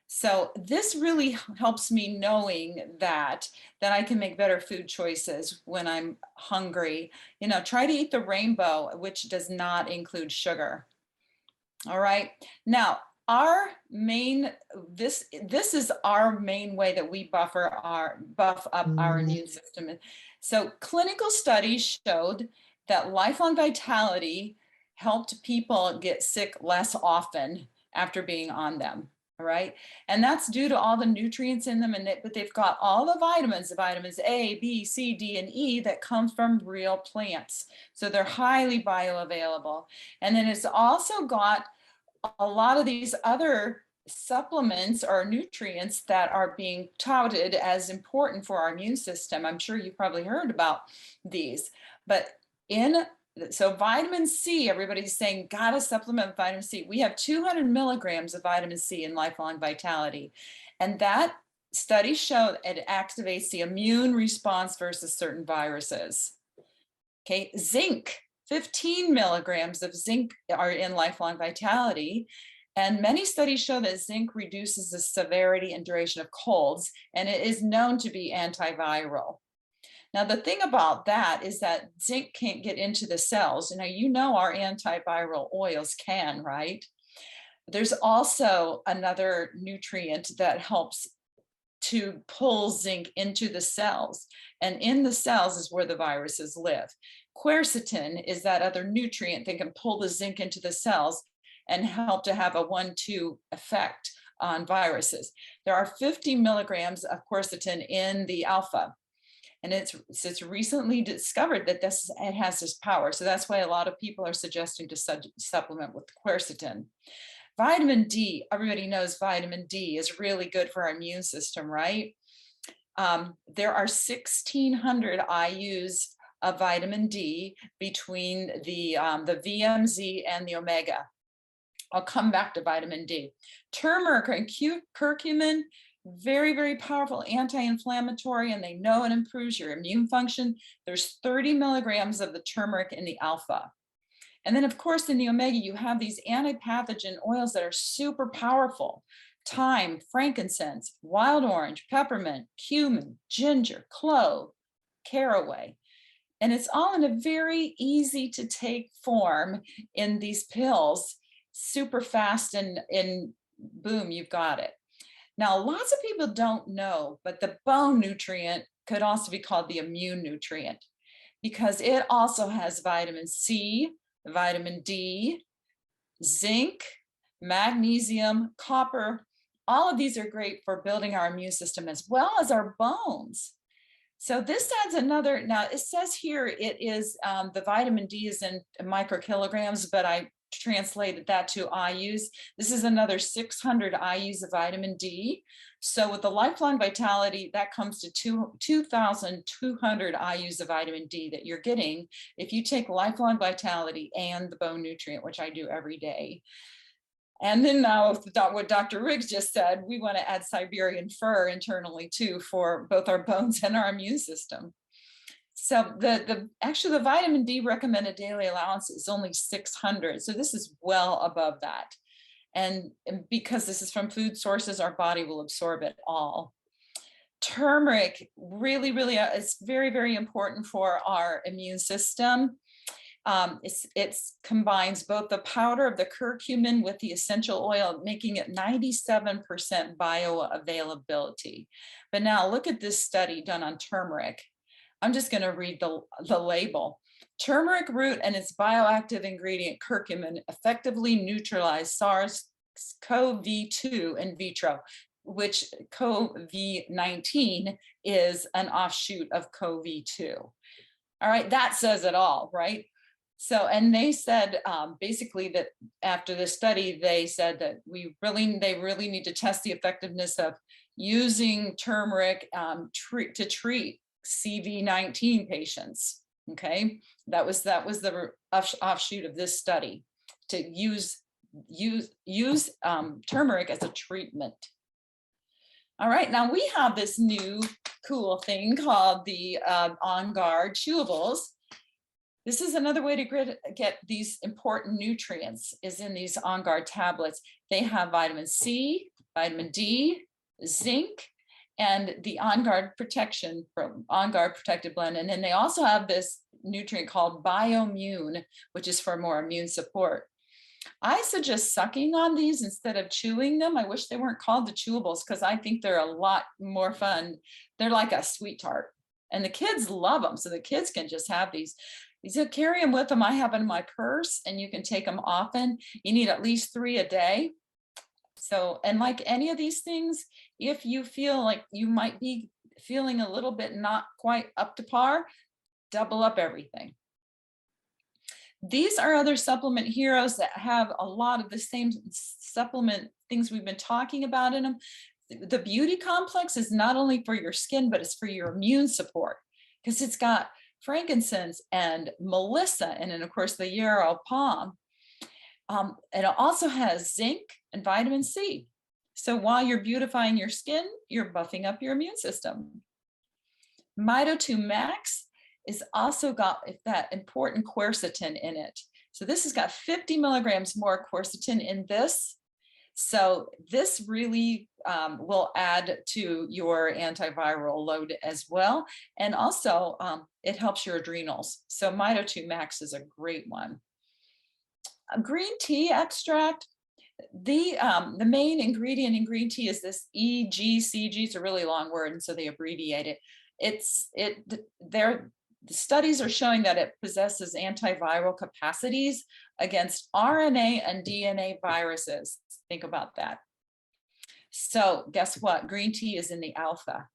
So this really helps me knowing that I can make better food choices when I'm hungry. Try to eat the rainbow, which does not include sugar. All right. Now, this is our main way that we buff up our immune system. So clinical studies showed that lifelong vitality helped people get sick less often after being on them. All right. And that's due to all the nutrients in them, but they've got all the vitamins A, B, C, D, and E that come from real plants. So they're highly bioavailable. And then it's also got a lot of these other supplements or nutrients that are being touted as important for our immune system. I'm sure you probably heard about these, but so vitamin C, everybody's saying, gotta supplement with vitamin C. We have 200 milligrams of vitamin C in Lifelong Vitality. And that studies show it activates the immune response versus certain viruses. Okay, zinc, 15 milligrams of zinc are in Lifelong Vitality. And many studies show that zinc reduces the severity and duration of colds, and it is known to be antiviral. Now, the thing about that is that zinc can't get into the cells. Now, you know our antiviral oils can, right? There's also another nutrient that helps to pull zinc into the cells. And in the cells is where the viruses live. Quercetin is that other nutrient that can pull the zinc into the cells and help to have a 1-2 effect on viruses. There are 50 milligrams of quercetin in the alpha. And it's recently discovered that it has this power. So that's why a lot of people are suggesting to supplement with quercetin. Vitamin D, everybody knows vitamin D is really good for our immune system, right? There are 1,600 IUs of vitamin D between the VMZ and the omega. I'll come back to vitamin D. Turmeric and curcumin, very, very powerful anti-inflammatory, and they know it improves your immune function. There's 30 milligrams of the turmeric in the alpha. And then of course in the omega, you have these antipathogen oils that are super powerful. Thyme, frankincense, wild orange, peppermint, cumin, ginger, clove, caraway. And it's all in a very easy to take form in these pills, super fast, and boom, you've got it. Now, lots of people don't know, but the bone nutrient could also be called the immune nutrient because it also has vitamin C, vitamin D, zinc, magnesium, copper. All of these are great for building our immune system as well as our bones. So this adds another, now it says here it is, the vitamin D is in microkilograms, but I translated that to IUs. This is another 600 IUs of vitamin D. So with the Lifelong Vitality, that comes to 2,200 IUs of vitamin D that you're getting if you take Lifelong Vitality and the bone nutrient, which I do every day. And then now what Dr. Riggs just said, we want to add Siberian fir internally too for both our bones and our immune system. So actually the vitamin D recommended daily allowance is only 600. So this is well above that. And because this is from food sources, our body will absorb it all. Turmeric really is very, very important for our immune system. It combines both the powder of the curcumin with the essential oil, making it 97% bioavailability. But now look at this study done on turmeric. I'm just going to read the label. Turmeric root and its bioactive ingredient curcumin effectively neutralize SARS-CoV-2 in vitro, which COVID-19 is an offshoot of CoV-2. All right, that says it all, right? So, and they said basically that after the study, they said that they really need to test the effectiveness of using turmeric to treat CV-19 patients. Okay, that was the offshoot of this study, to use turmeric as a treatment. All right, now we have this new cool thing called the On Guard chewables. This is another way to get these important nutrients is in these On Guard tablets. They have vitamin C, vitamin D, zinc, and the On Guard protection from On Guard protected blend. And then they also have this nutrient called Bioimmune, which is for more immune support. I suggest sucking on these instead of chewing them. I wish they weren't called the chewables because I think they're a lot more fun. They're like a sweet tart and the kids love them. So the kids can just have these. So carry them with them. I have them in my purse and you can take them often. You need at least 3 a day. So, and like any of these things, if you feel like you might be feeling a little bit not quite up to par, double up everything. These are other supplement heroes that have a lot of the same supplement things we've been talking about in them. The beauty complex is not only for your skin, but it's for your immune support, because it's got frankincense and melissa, and then of course the yarrow palm. And it also has zinc and vitamin C. So while you're beautifying your skin, you're buffing up your immune system. Mito 2 Max is also got that important quercetin in it. So this has got 50 milligrams more quercetin in this. So this really will add to your antiviral load as well. And also it helps your adrenals. So Mito 2 Max is a great one. A green tea extract. The main ingredient in green tea is this EGCG. It's a really long word, and so they abbreviate it. The studies are showing that it possesses antiviral capacities against RNA and DNA viruses. Think about that. So guess what? Green tea is in the alpha.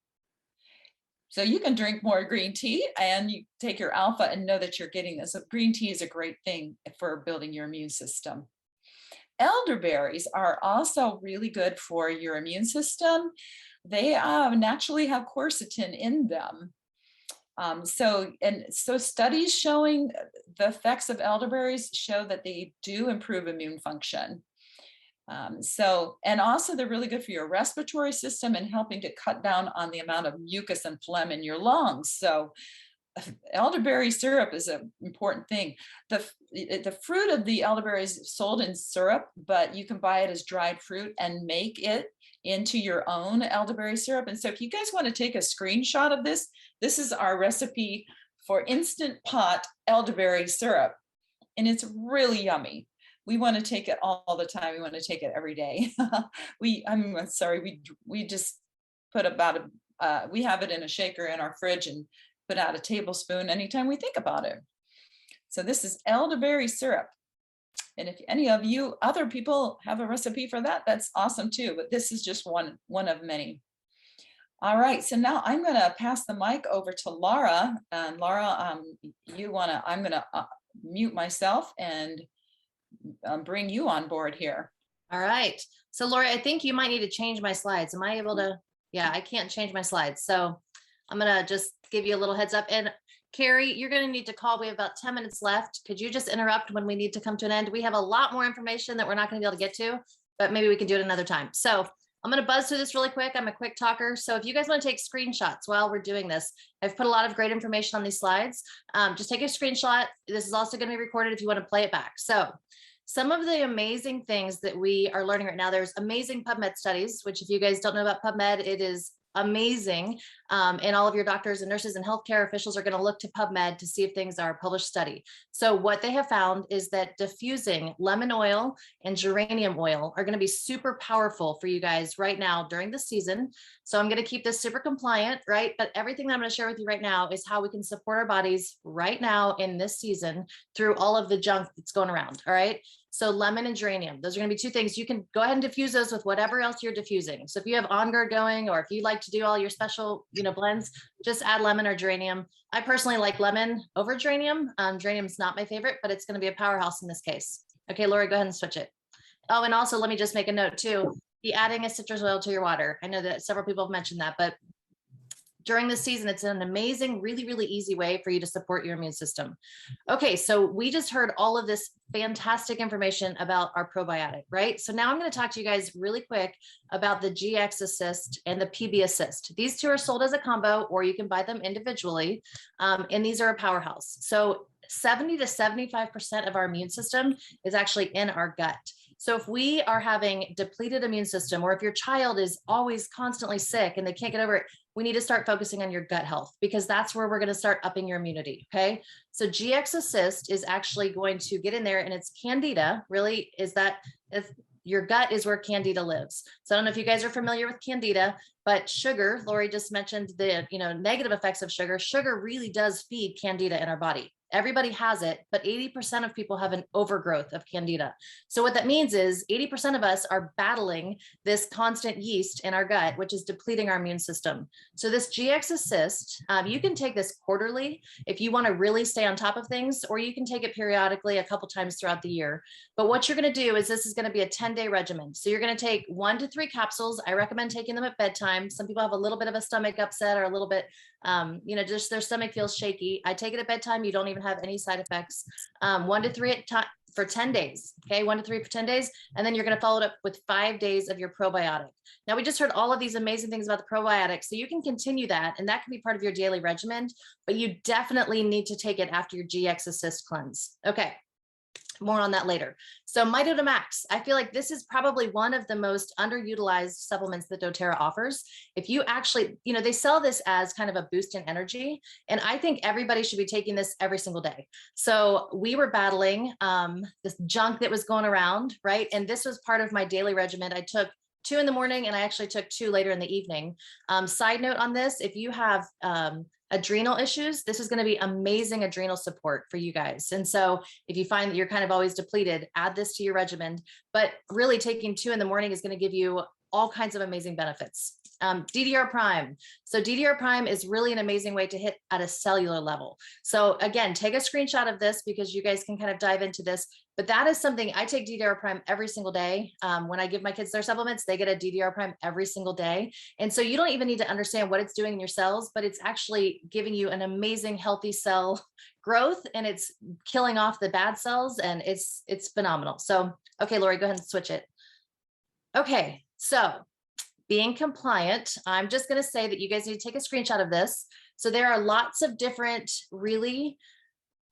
So you can drink more green tea and you take your alpha and know that you're getting this. So green tea is a great thing for building your immune system. Elderberries are also really good for your immune system. They naturally have quercetin in them. So studies showing the effects of elderberries show that they do improve immune function. And also they're really good for your respiratory system and helping to cut down on the amount of mucus and phlegm in your lungs. So elderberry syrup is an important thing. The fruit of the elderberry is sold in syrup, but you can buy it as dried fruit and make it into your own elderberry syrup. And so if you guys want to take a screenshot of this, this is our recipe for instant pot elderberry syrup. And it's really yummy. We want to take it all the time. We want to take it every day. We just put about we have it in a shaker in our fridge and put out a tablespoon anytime we think about it. So this is elderberry syrup. And if any of you other people have a recipe for that, that's awesome too. But this is just one of many. All right, so now I'm going to pass the mic over to Laura. And Laura, I'm going to mute myself and bring you on board here. All right. So Lori, I think you might need to change my slides. Am I able to? Yeah, I can't change my slides. So I'm going to just give you a little heads up. And Carrie, you're going to need to call. We have about 10 minutes left. Could you just interrupt when we need to come to an end? We have a lot more information that we're not going to be able to get to, but maybe we can do it another time. So I'm going to buzz through this really quick. I'm a quick talker. So if you guys want to take screenshots while we're doing this, I've put a lot of great information on these slides. Just take a screenshot. This is also going to be recorded if you want to play it back. So some of the amazing things that we are learning right now, there's amazing PubMed studies, which if you guys don't know about PubMed, it is amazing. And all of your doctors and nurses and healthcare officials are going to look to PubMed to see if things are a published study. So what they have found is that diffusing lemon oil and geranium oil are going to be super powerful for you guys right now during the season. So I'm going to keep this super compliant, right? But everything that I'm going to share with you right now is how we can support our bodies right now in this season through all of the junk that's going around. All right. So lemon and geranium, those are going to be two things. You can go ahead and diffuse those with whatever else you're diffusing. So if you have On Guard going, or if you like to do all your special, blends, just add lemon or geranium. I personally like lemon over geranium. Geranium's not my favorite, but it's going to be a powerhouse in this case. Okay, Lori, go ahead and switch it. Oh, and also let me just make a note too. Be adding a citrus oil to your water. I know that several people have mentioned that, but during this season, it's an amazing, really, really easy way for you to support your immune system. Okay, so we just heard all of this fantastic information about our probiotic, right? So now I'm going to talk to you guys really quick about the GX Assist and the PB Assist. These two are sold as a combo, or you can buy them individually, and these are a powerhouse. So 70 to 75% of our immune system is actually in our gut. So if we are having depleted immune system, or if your child is always constantly sick and they can't get over it, we need to start focusing on your gut health, because that's where we're going to start upping your immunity. Okay. So GX Assist is actually going to get in there, and it's Candida. Really, is that if your gut is where Candida lives. So I don't know if you guys are familiar with Candida, but sugar, Lori just mentioned the negative effects of sugar. Sugar really does feed Candida in our body. Everybody has it, but 80% of people have an overgrowth of candida. So what that means is 80% of us are battling this constant yeast in our gut, which is depleting our immune system. So this GX Assist, you can take this quarterly if you want to really stay on top of things, or you can take it periodically a couple times throughout the year. But what you're going to do is this is going to be a 10-day regimen. So you're going to take 1 to 3 capsules. I recommend taking them at bedtime. Some people have a little bit of a stomach upset or a little bit, just their stomach feels shaky. I take it at bedtime. You don't even have any side effects. 1 to 3 at time for 10 days. Okay. 1 to 3 for 10 days. And then you're going to follow it up with 5 days of your probiotic. Now we just heard all of these amazing things about the probiotic. So you can continue that, and that can be part of your daily regimen, but you definitely need to take it after your GX Assist cleanse. Okay. More on that later. So MitoDA Max, I feel like this is probably one of the most underutilized supplements that doTERRA offers. If you actually, they sell this as kind of a boost in energy, and I think everybody should be taking this every single day. So we were battling this junk that was going around, right? And this was part of my daily regimen. I took 2 in the morning, and I actually took 2 later in the evening. Side note on this, if you have adrenal issues, this is going to be amazing adrenal support for you guys. And so if you find that you're kind of always depleted, add this to your regimen, but really taking 2 in the morning is going to give you all kinds of amazing benefits. DDR prime. So DDR prime is really an amazing way to hit at a cellular level. So again, take a screenshot of this because you guys can kind of dive into this, but that is something I take DDR prime every single day. When I give my kids their supplements, they get a DDR prime every single day. And so you don't even need to understand what it's doing in your cells, but it's actually giving you an amazing healthy cell growth, and it's killing off the bad cells, and it's phenomenal. So, okay, Lori, go ahead and switch it. Okay. So being compliant, I'm just going to say that you guys need to take a screenshot of this. So there are lots of different really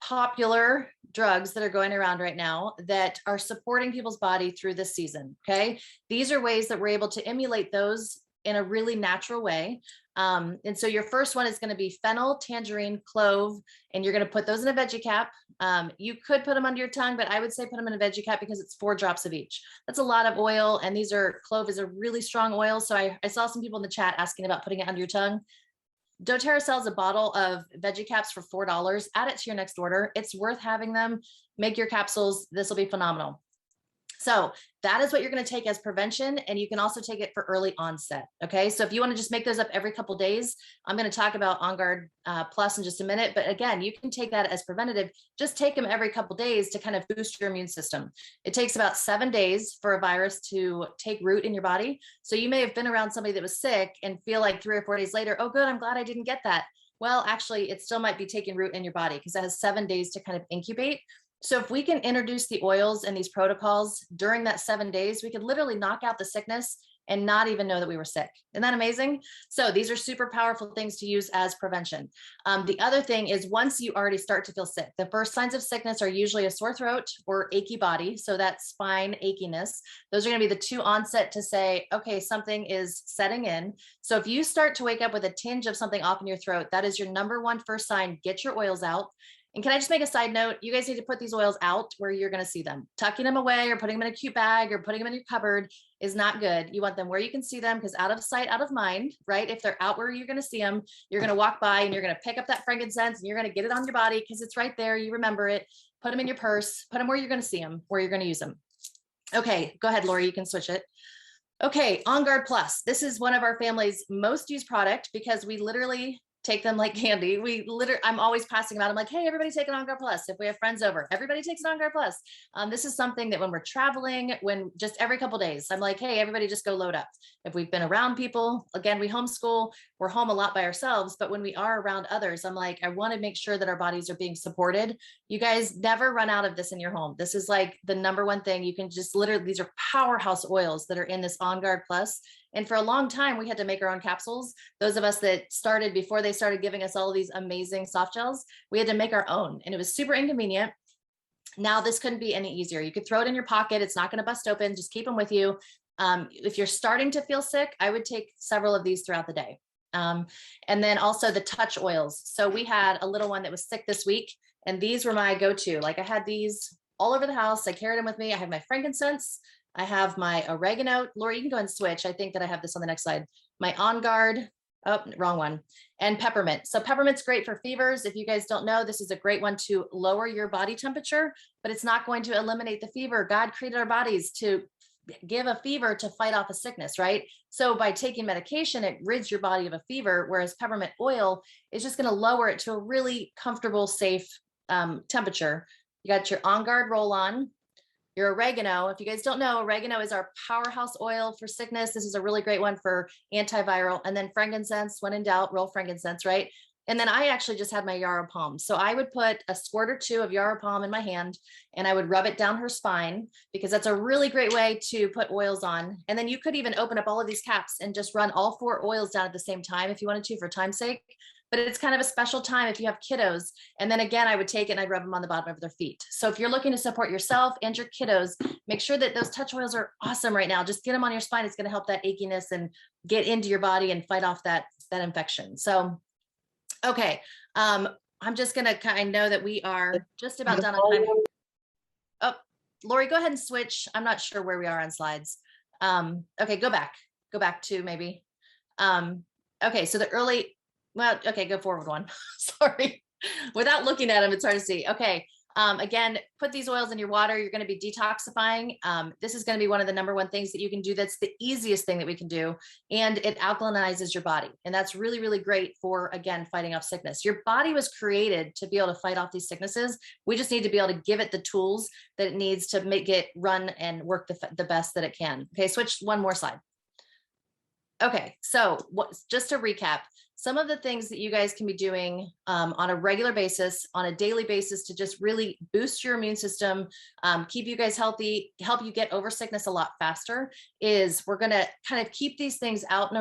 popular drugs that are going around right now that are supporting people's body through this season. Okay. These are ways that we're able to emulate those in a really natural way. And so your first one is going to be fennel, tangerine, clove, and you're going to put those in a veggie cap. You could put them under your tongue, but I would say put them in a veggie cap because it's 4 drops of each. That's a lot of oil. And clove is a really strong oil. So I saw some people in the chat asking about putting it under your tongue. doTERRA sells a bottle of veggie caps for $4. Add it to your next order. It's worth having them. Make your capsules. This will be phenomenal. So that is what you're going to take as prevention. And you can also take it for early onset. Okay. So if you want to just make those up every couple of days, I'm going to talk about On Guard Plus in just a minute. But again, you can take that as preventative. Just take them every couple of days to kind of boost your immune system. It takes about 7 days for a virus to take root in your body. So you may have been around somebody that was sick and feel like 3 or 4 days later, oh, good, I'm glad I didn't get that. Well, actually, it still might be taking root in your body because it has 7 days to kind of incubate. So if we can introduce the oils and these protocols during that 7 days, we could literally knock out the sickness and not even know that we were sick. Isn't that amazing? So these are super powerful things to use as prevention. The other thing is once you already start to feel sick, the first signs of sickness are usually a sore throat or achy body. So that spine achiness, those are going to be the 2 onset to say, okay, something is setting in. So if you start to wake up with a tinge of something off in your throat, that is your number 1 first sign. Get your oils out. And can I just make a side note? You guys need to put these oils out where you're going to see them. Tucking them away or putting them in a cute bag or putting them in your cupboard is not good. You want them where you can see them because out of sight, out of mind, right? If they're out where you're going to see them, you're going to walk by and you're going to pick up that frankincense and you're going to get it on your body because it's right there. You remember it. Put them in your purse. Put them where you're going to see them, where you're going to use them. Okay, go ahead, Lori. You can switch it. Okay, On Guard Plus. This is one of our family's most used product because we literally take them like candy. I'm always passing them out. I'm like, hey, everybody take an On Guard Plus. If we have friends over, everybody takes an On Guard Plus. This is something that when we're traveling, when just every couple of days, I'm like, hey, everybody just go load up. If we've been around people, again, we homeschool, we're home a lot by ourselves, but when we are around others, I'm like, I want to make sure that our bodies are being supported. You guys never run out of this in your home. This is like the number 1 thing. You can just literally, these are powerhouse oils that are in this On Guard Plus. And for a long time, we had to make our own capsules. Those of us that started before they started giving us all of these amazing soft gels, we had to make our own, and it was super inconvenient. Now this couldn't be any easier. You could throw it in your pocket. It's not going to bust open. Just keep them with you. If you're starting to feel sick, I would take several of these throughout the day. And then also the touch oils. So we had a little one that was sick this week, and these were my go-to. Like I had these all over the house. I carried them with me. I have my frankincense. I have my oregano. Lori, you can go and switch. I think that I have this on the next slide. My On Guard Oh, wrong one. And peppermint. So peppermint's great for fevers. If you guys don't know, this is a great one to lower your body temperature, but it's not going to eliminate the fever. God created our bodies to give a fever to fight off a sickness, right? So by taking medication, it rids your body of a fever, whereas peppermint oil is just going to lower it to a really comfortable, safe temperature. You got your On Guard roll-on, your oregano. If you guys don't know, oregano is our powerhouse oil for sickness. This is a really great one for antiviral. And then frankincense, when in doubt, roll frankincense, right? And then I actually just had my Yarrow Palm. So I would put a squirt or two of Yarrow Palm in my hand and I would rub it down her spine, because that's a really great way to put oils on. And then you could even open up all of these caps and just run all 4 oils down at the same time if you wanted to, for time's sake. But it's kind of a special time if you have kiddos. And then again, I would take it and I'd rub them on the bottom of their feet. So if you're looking to support yourself and your kiddos, make sure that those touch oils are awesome right now. Just get them on your spine. It's going to help that achiness and get into your body and fight off that infection. So, okay. I'm just going to kind of know that we are just about done on time. Oh, Lori, go ahead and switch. I'm not sure where we are on slides. Okay, go back to maybe. Okay, so the early, well, okay, go forward one. Sorry. Without looking at them, it's hard to see. Okay. Again, put these oils in your water. You're going to be detoxifying. This is going to be one of the #1 things that you can do. That's the easiest thing that we can do. And it alkalinizes your body. And that's really, really great for, again, fighting off sickness. Your body was created to be able to fight off these sicknesses. We just need to be able to give it the tools that it needs to make it run and work the best that it can. Okay, switch one more slide. Okay, so just to recap, some of the things that you guys can be doing on a regular basis, on a daily basis, to just really boost your immune system, keep you guys healthy, help you get over sickness a lot faster, is we're going to kind of keep these things out,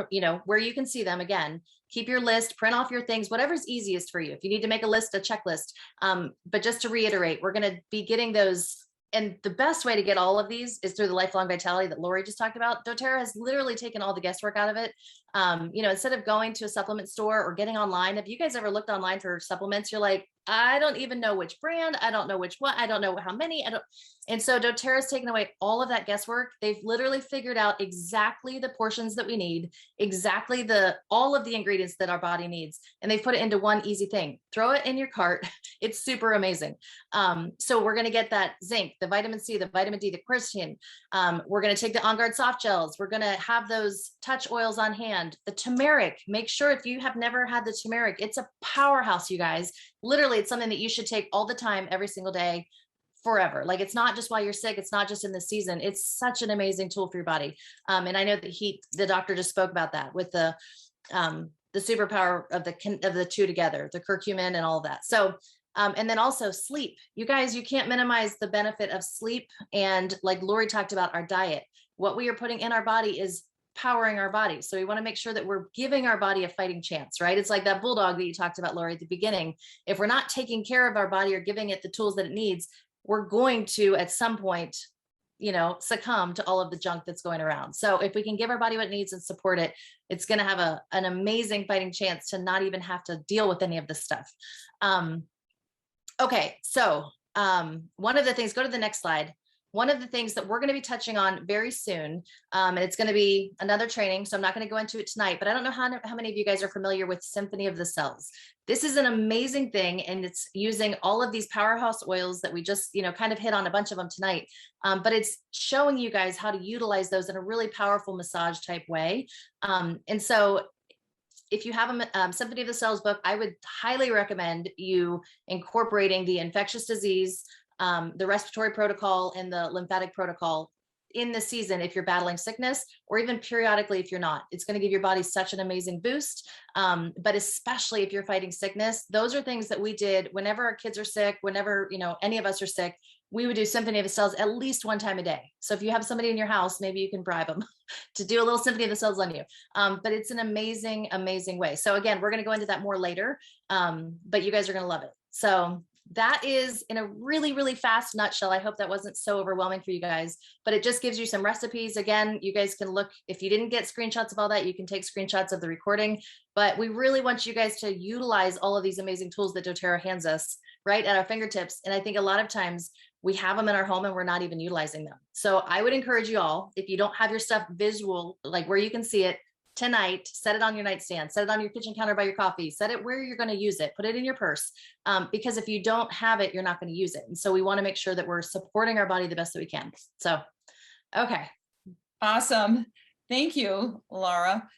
where you can see them. Again, keep your list, print off your things, whatever's easiest for you. If you need to make a list, a checklist. But just to reiterate, we're going to be getting those. And the best way to get all of these is through the lifelong vitality that Lori just talked about. dōTERRA has literally taken all the guesswork out of it. Instead of going to a supplement store or getting online, have you guys ever looked online for supplements? You're like, I don't even know which brand. I don't know which one. I don't know how many. And so dōTERRA has taken away all of that guesswork. They've literally figured out exactly the portions that we need, exactly all of the ingredients that our body needs. And they've put it into one easy thing. Throw it in your cart. It's super amazing. So we're going to get that zinc, the vitamin C, the vitamin D, the quercetin. We're going to take the On Guard soft gels. We're going to have those touch oils on hand. The turmeric, make sure if you have never had the turmeric, it's a powerhouse, you guys. Literally, it's something that you should take all the time, every single day, forever. Like, it's not just while you're sick. It's not just in the season. It's such an amazing tool for your body. And I know that the doctor just spoke about that with the superpower of the two together, the curcumin and all of that. So, and then also sleep. You guys, you can't minimize the benefit of sleep. And like Lori talked about, our diet, what we are putting in our body is powering our body. So we want to make sure that we're giving our body a fighting chance, right? It's like that bulldog that you talked about, Lori, at the beginning. If we're not taking care of our body or giving it the tools that it needs, we're going to, at some point, succumb to all of the junk that's going around. So if we can give our body what it needs and support it, it's going to have an amazing fighting chance to not even have to deal with any of this stuff. Okay. So one of the things, go to the next slide. One of the things that we're going to be touching on very soon, and it's going to be another training, so I'm not going to go into it tonight, but I don't know how many of you guys are familiar with Symphony of the Cells. This is an amazing thing, and it's using all of these powerhouse oils that we just, kind of hit on a bunch of them tonight, but it's showing you guys how to utilize those in a really powerful massage type way. And so if you have a Symphony of the Cells book, I would highly recommend you incorporating the infectious disease, the respiratory protocol, and the lymphatic protocol in the season if you're battling sickness, or even periodically if you're not. It's going to give your body such an amazing boost. But especially if you're fighting sickness, those are things that we did whenever our kids are sick, whenever, any of us are sick. We would do Symphony of the Cells at least one time a day. So if you have somebody in your house, maybe you can bribe them to do a little Symphony of the Cells on you. But it's an amazing, amazing way. So again, we're going to go into that more later, but you guys are going to love it. So that is in a really, really fast nutshell. I hope that wasn't so overwhelming for you guys, but it just gives you some recipes. Again, you guys can look, if you didn't get screenshots of all that, you can take screenshots of the recording, but we really want you guys to utilize all of these amazing tools that dōTERRA hands us right at our fingertips. And I think a lot of times we have them in our home and we're not even utilizing them. So I would encourage you all, if you don't have your stuff visual, like where you can see it, tonight, set it on your nightstand, set it on your kitchen counter by your coffee, set it where you're going to use it, put it in your purse. Because if you don't have it, you're not going to use it. And so we want to make sure that we're supporting our body the best that we can. So, okay. Awesome. Thank you, Laura.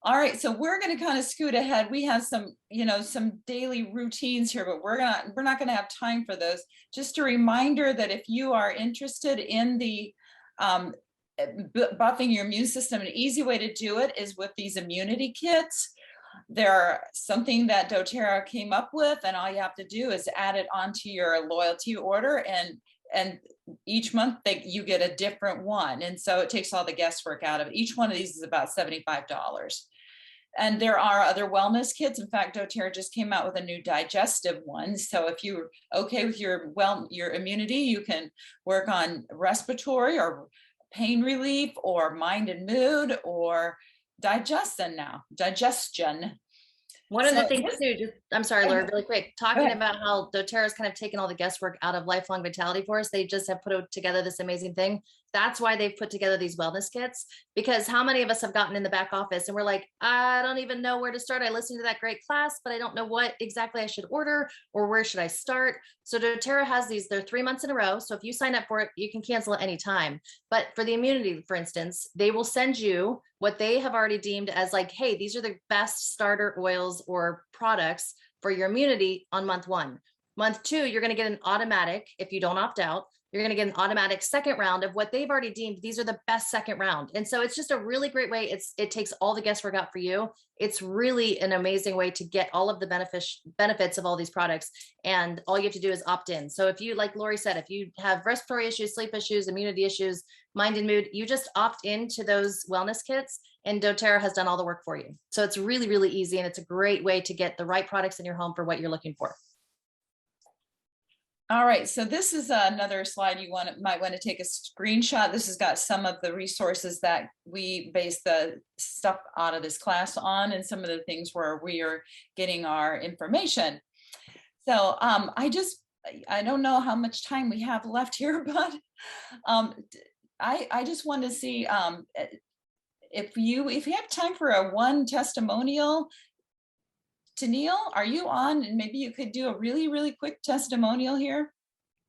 All right, so we're going to kind of scoot ahead. We have some, some daily routines here, but we're not going to have time for those. Just a reminder that if you are interested in the buffing your immune system, an easy way to do it is with these immunity kits. They're something that dōTERRA came up with, and all you have to do is add it onto your loyalty order, and each month you get a different one. And so it takes all the guesswork out of it. Each one of these is about $75. And there are other wellness kits. In fact, dōTERRA just came out with a new digestive one. So if you're okay with your immunity, you can work on respiratory or pain relief or mind and mood or digestion. One of the things too, I'm sorry, Laura, really quick, talking about how dōTERRA has kind of taken all the guesswork out of lifelong vitality for us. They just have put together this amazing thing. That's why they've put together these wellness kits, because how many of us have gotten in the back office and we're like, I don't even know where to start. I listened to that great class, but I don't know what exactly I should order or where should I start. So dōTERRA has these, they're 3 months in a row. So if you sign up for it, you can cancel at any time. But for the immunity, for instance, they will send you what they have already deemed as like, hey, these are the best starter oils or products for your immunity on month 1. Month 2, you're going to get an automatic, if you don't opt out, you're going to get an automatic second round of what they've already deemed these are the best second round. And so it's just a really great way. It takes all the guesswork out for you. It's really an amazing way to get all of the benefits of all these products. And all you have to do is opt in. So if you, like Lori said, if you have respiratory issues, sleep issues, immunity issues, mind and mood, you just opt into those wellness kits, and dōTERRA has done all the work for you. So it's really, really easy. And it's a great way to get the right products in your home for what you're looking for. All right, so this is another slide you might want to take a screenshot. This has got some of the resources that we base the stuff out of this class on, and some of the things where we are getting our information. So I don't know how much time we have left here, but I just want to see if you have time for a one testimonial. Tennille, are you on? And maybe you could do a really, really quick testimonial here.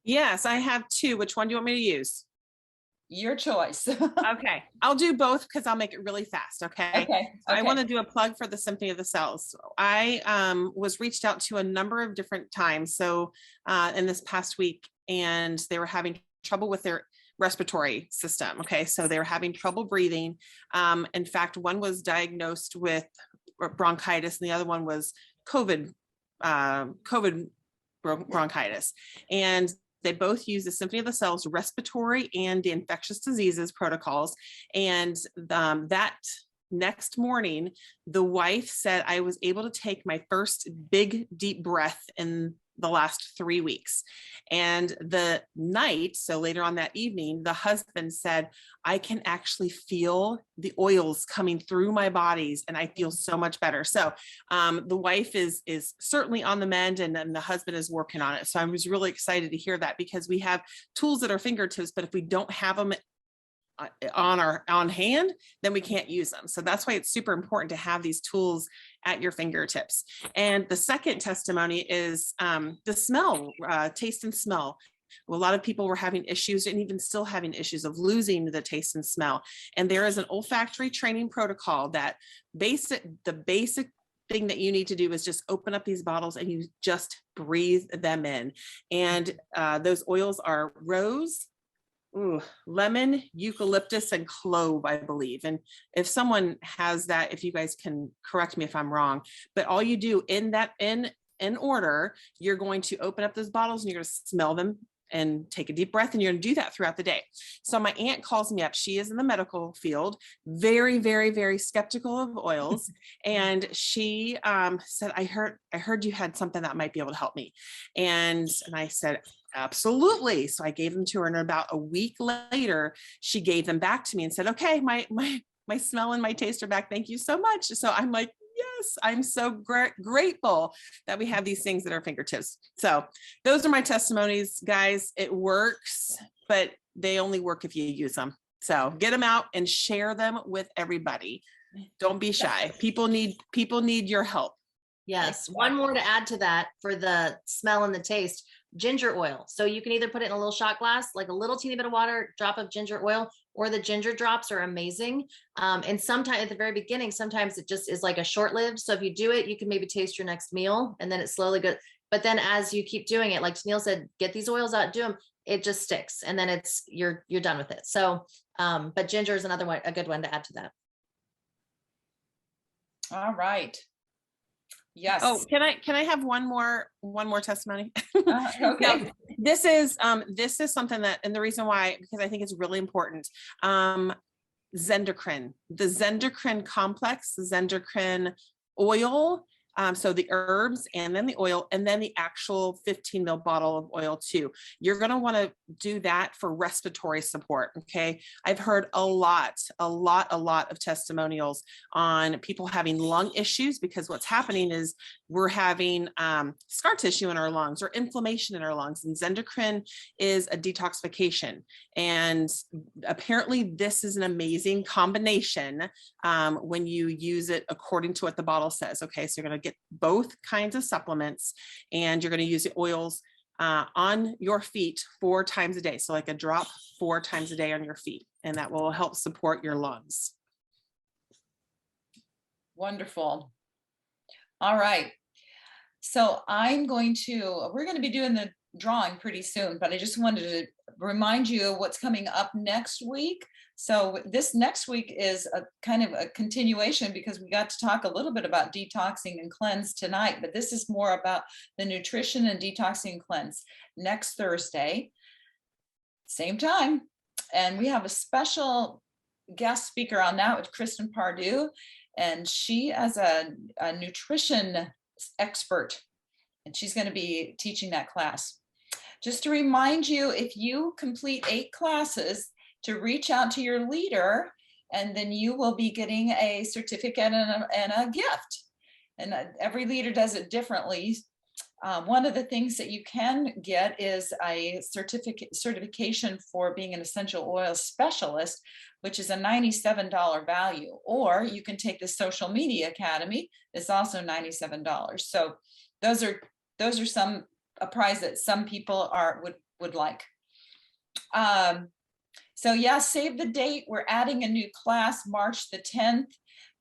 Yes, I have 2. Which one do you want me to use? Your choice. Okay, I'll do both because I'll make it really fast. Okay. Okay. I want to do a plug for the Symphony of the Cells. I was reached out to a number of different times. So in this past week, and they were having trouble with their respiratory system. Okay. So they were having trouble breathing. In fact, one was diagnosed with bronchitis, and the other one was COVID bronchitis. And they both use the Symphony of the Cells respiratory and the infectious diseases protocols. And that next morning, the wife said, I was able to take my first big, deep breath in the last 3 weeks. And the night, so later on that evening, the husband said, I can actually feel the oils coming through my bodies and I feel so much better. So the wife is certainly on the mend, and then the husband is working on it. So I was really excited to hear that, because we have tools at our fingertips, but if we don't have them on hand, then we can't use them. So that's why it's super important to have these tools at your fingertips. And the second testimony is the smell, taste and smell. A lot of people were having issues, and even still having issues, of losing the taste and smell. And there is an olfactory training protocol that the basic thing that you need to do is just open up these bottles and you just breathe them in. And those oils are rose, lemon, eucalyptus, and clove, I believe. And if someone has that, if you guys can correct me if I'm wrong, but all you do in order, you're going to open up those bottles and you're going to smell them and take a deep breath, and you're going to do that throughout the day. So my aunt calls me up. She is in the medical field, very, very, very skeptical of oils. And she said, I heard you had something that might be able to help me. And I said, absolutely. So I gave them to her, and about a week later, she gave them back to me and said, okay, my smell and my taste are back. Thank you so much. So I'm like, yes, I'm so grateful that we have these things at our fingertips. So those are my testimonies, guys. It works, but they only work if you use them. So get them out and share them with everybody. Don't be shy. People need your help. Yes. One more to add to that for the smell and the taste, ginger oil. So you can either put it in a little shot glass, like a little teeny bit of water, drop of ginger oil, or the ginger drops are amazing. And sometimes at the very beginning, sometimes it just is like a short lived. So if you do it, you can maybe taste your next meal and then it slowly goes. But then as you keep doing it, like Tennille said, get these oils out, do them, it just sticks. And then you're done with it. So, but ginger is another one, a good one to add to that. All right. Yes. Oh, can I have one more testimony? Okay. Now, this is something that, and the reason why, because I think it's really important. Zendocrine, the Zendocrine complex, the Zendocrine oil. So the herbs and then the oil and then the actual 15 ml bottle of oil too. You're going to want to do that for respiratory support. Okay. I've heard a lot of testimonials on people having lung issues because what's happening is we're having scar tissue in our lungs or inflammation in our lungs, and Zendocrine is a detoxification. And apparently this is an amazing combination when you use it according to what the bottle says. Okay. So you're going to get both kinds of supplements and you're going to use the oils on your feet 4 times a day. So like a drop 4 times a day on your feet, and that will help support your lungs. Wonderful. All right. So we're going to be doing the drawing pretty soon, but I just wanted to remind you of what's coming up next week. So this next week is a kind of a continuation because we got to talk a little bit about detoxing and cleanse tonight, but this is more about the nutrition and detoxing and cleanse next Thursday, same time. And we have a special guest speaker on that with Kristen Pardue, and she is a nutrition expert, and she's going to be teaching that class. Just to remind you, if you complete 8 classes, to reach out to your leader, and then you will be getting a certificate and a gift. And every leader does it differently. One of the things that you can get is a certification for being an essential oil specialist, which is a $97 value. Or you can take the Social Media Academy. It's also $97. So those are a prize that some people would like. So yeah, save the date. We're adding a new class, March the 10th.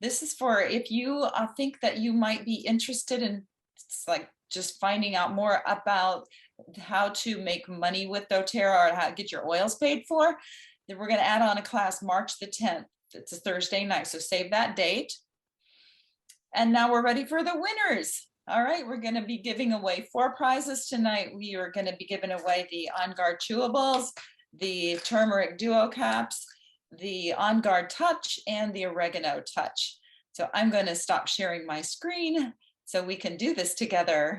This is for if you think that you might be interested in just finding out more about how to make money with doTERRA or how to get your oils paid for. Then we're going to add on a class March the 10th. It's a Thursday night, so save that date. And now we're ready for the winners. All right, we're going to be giving away 4 prizes tonight. We are going to be giving away the On Guard chewables, the turmeric duo caps, the On Guard touch, and the oregano touch. So I'm going to stop sharing my screen so we can do this together.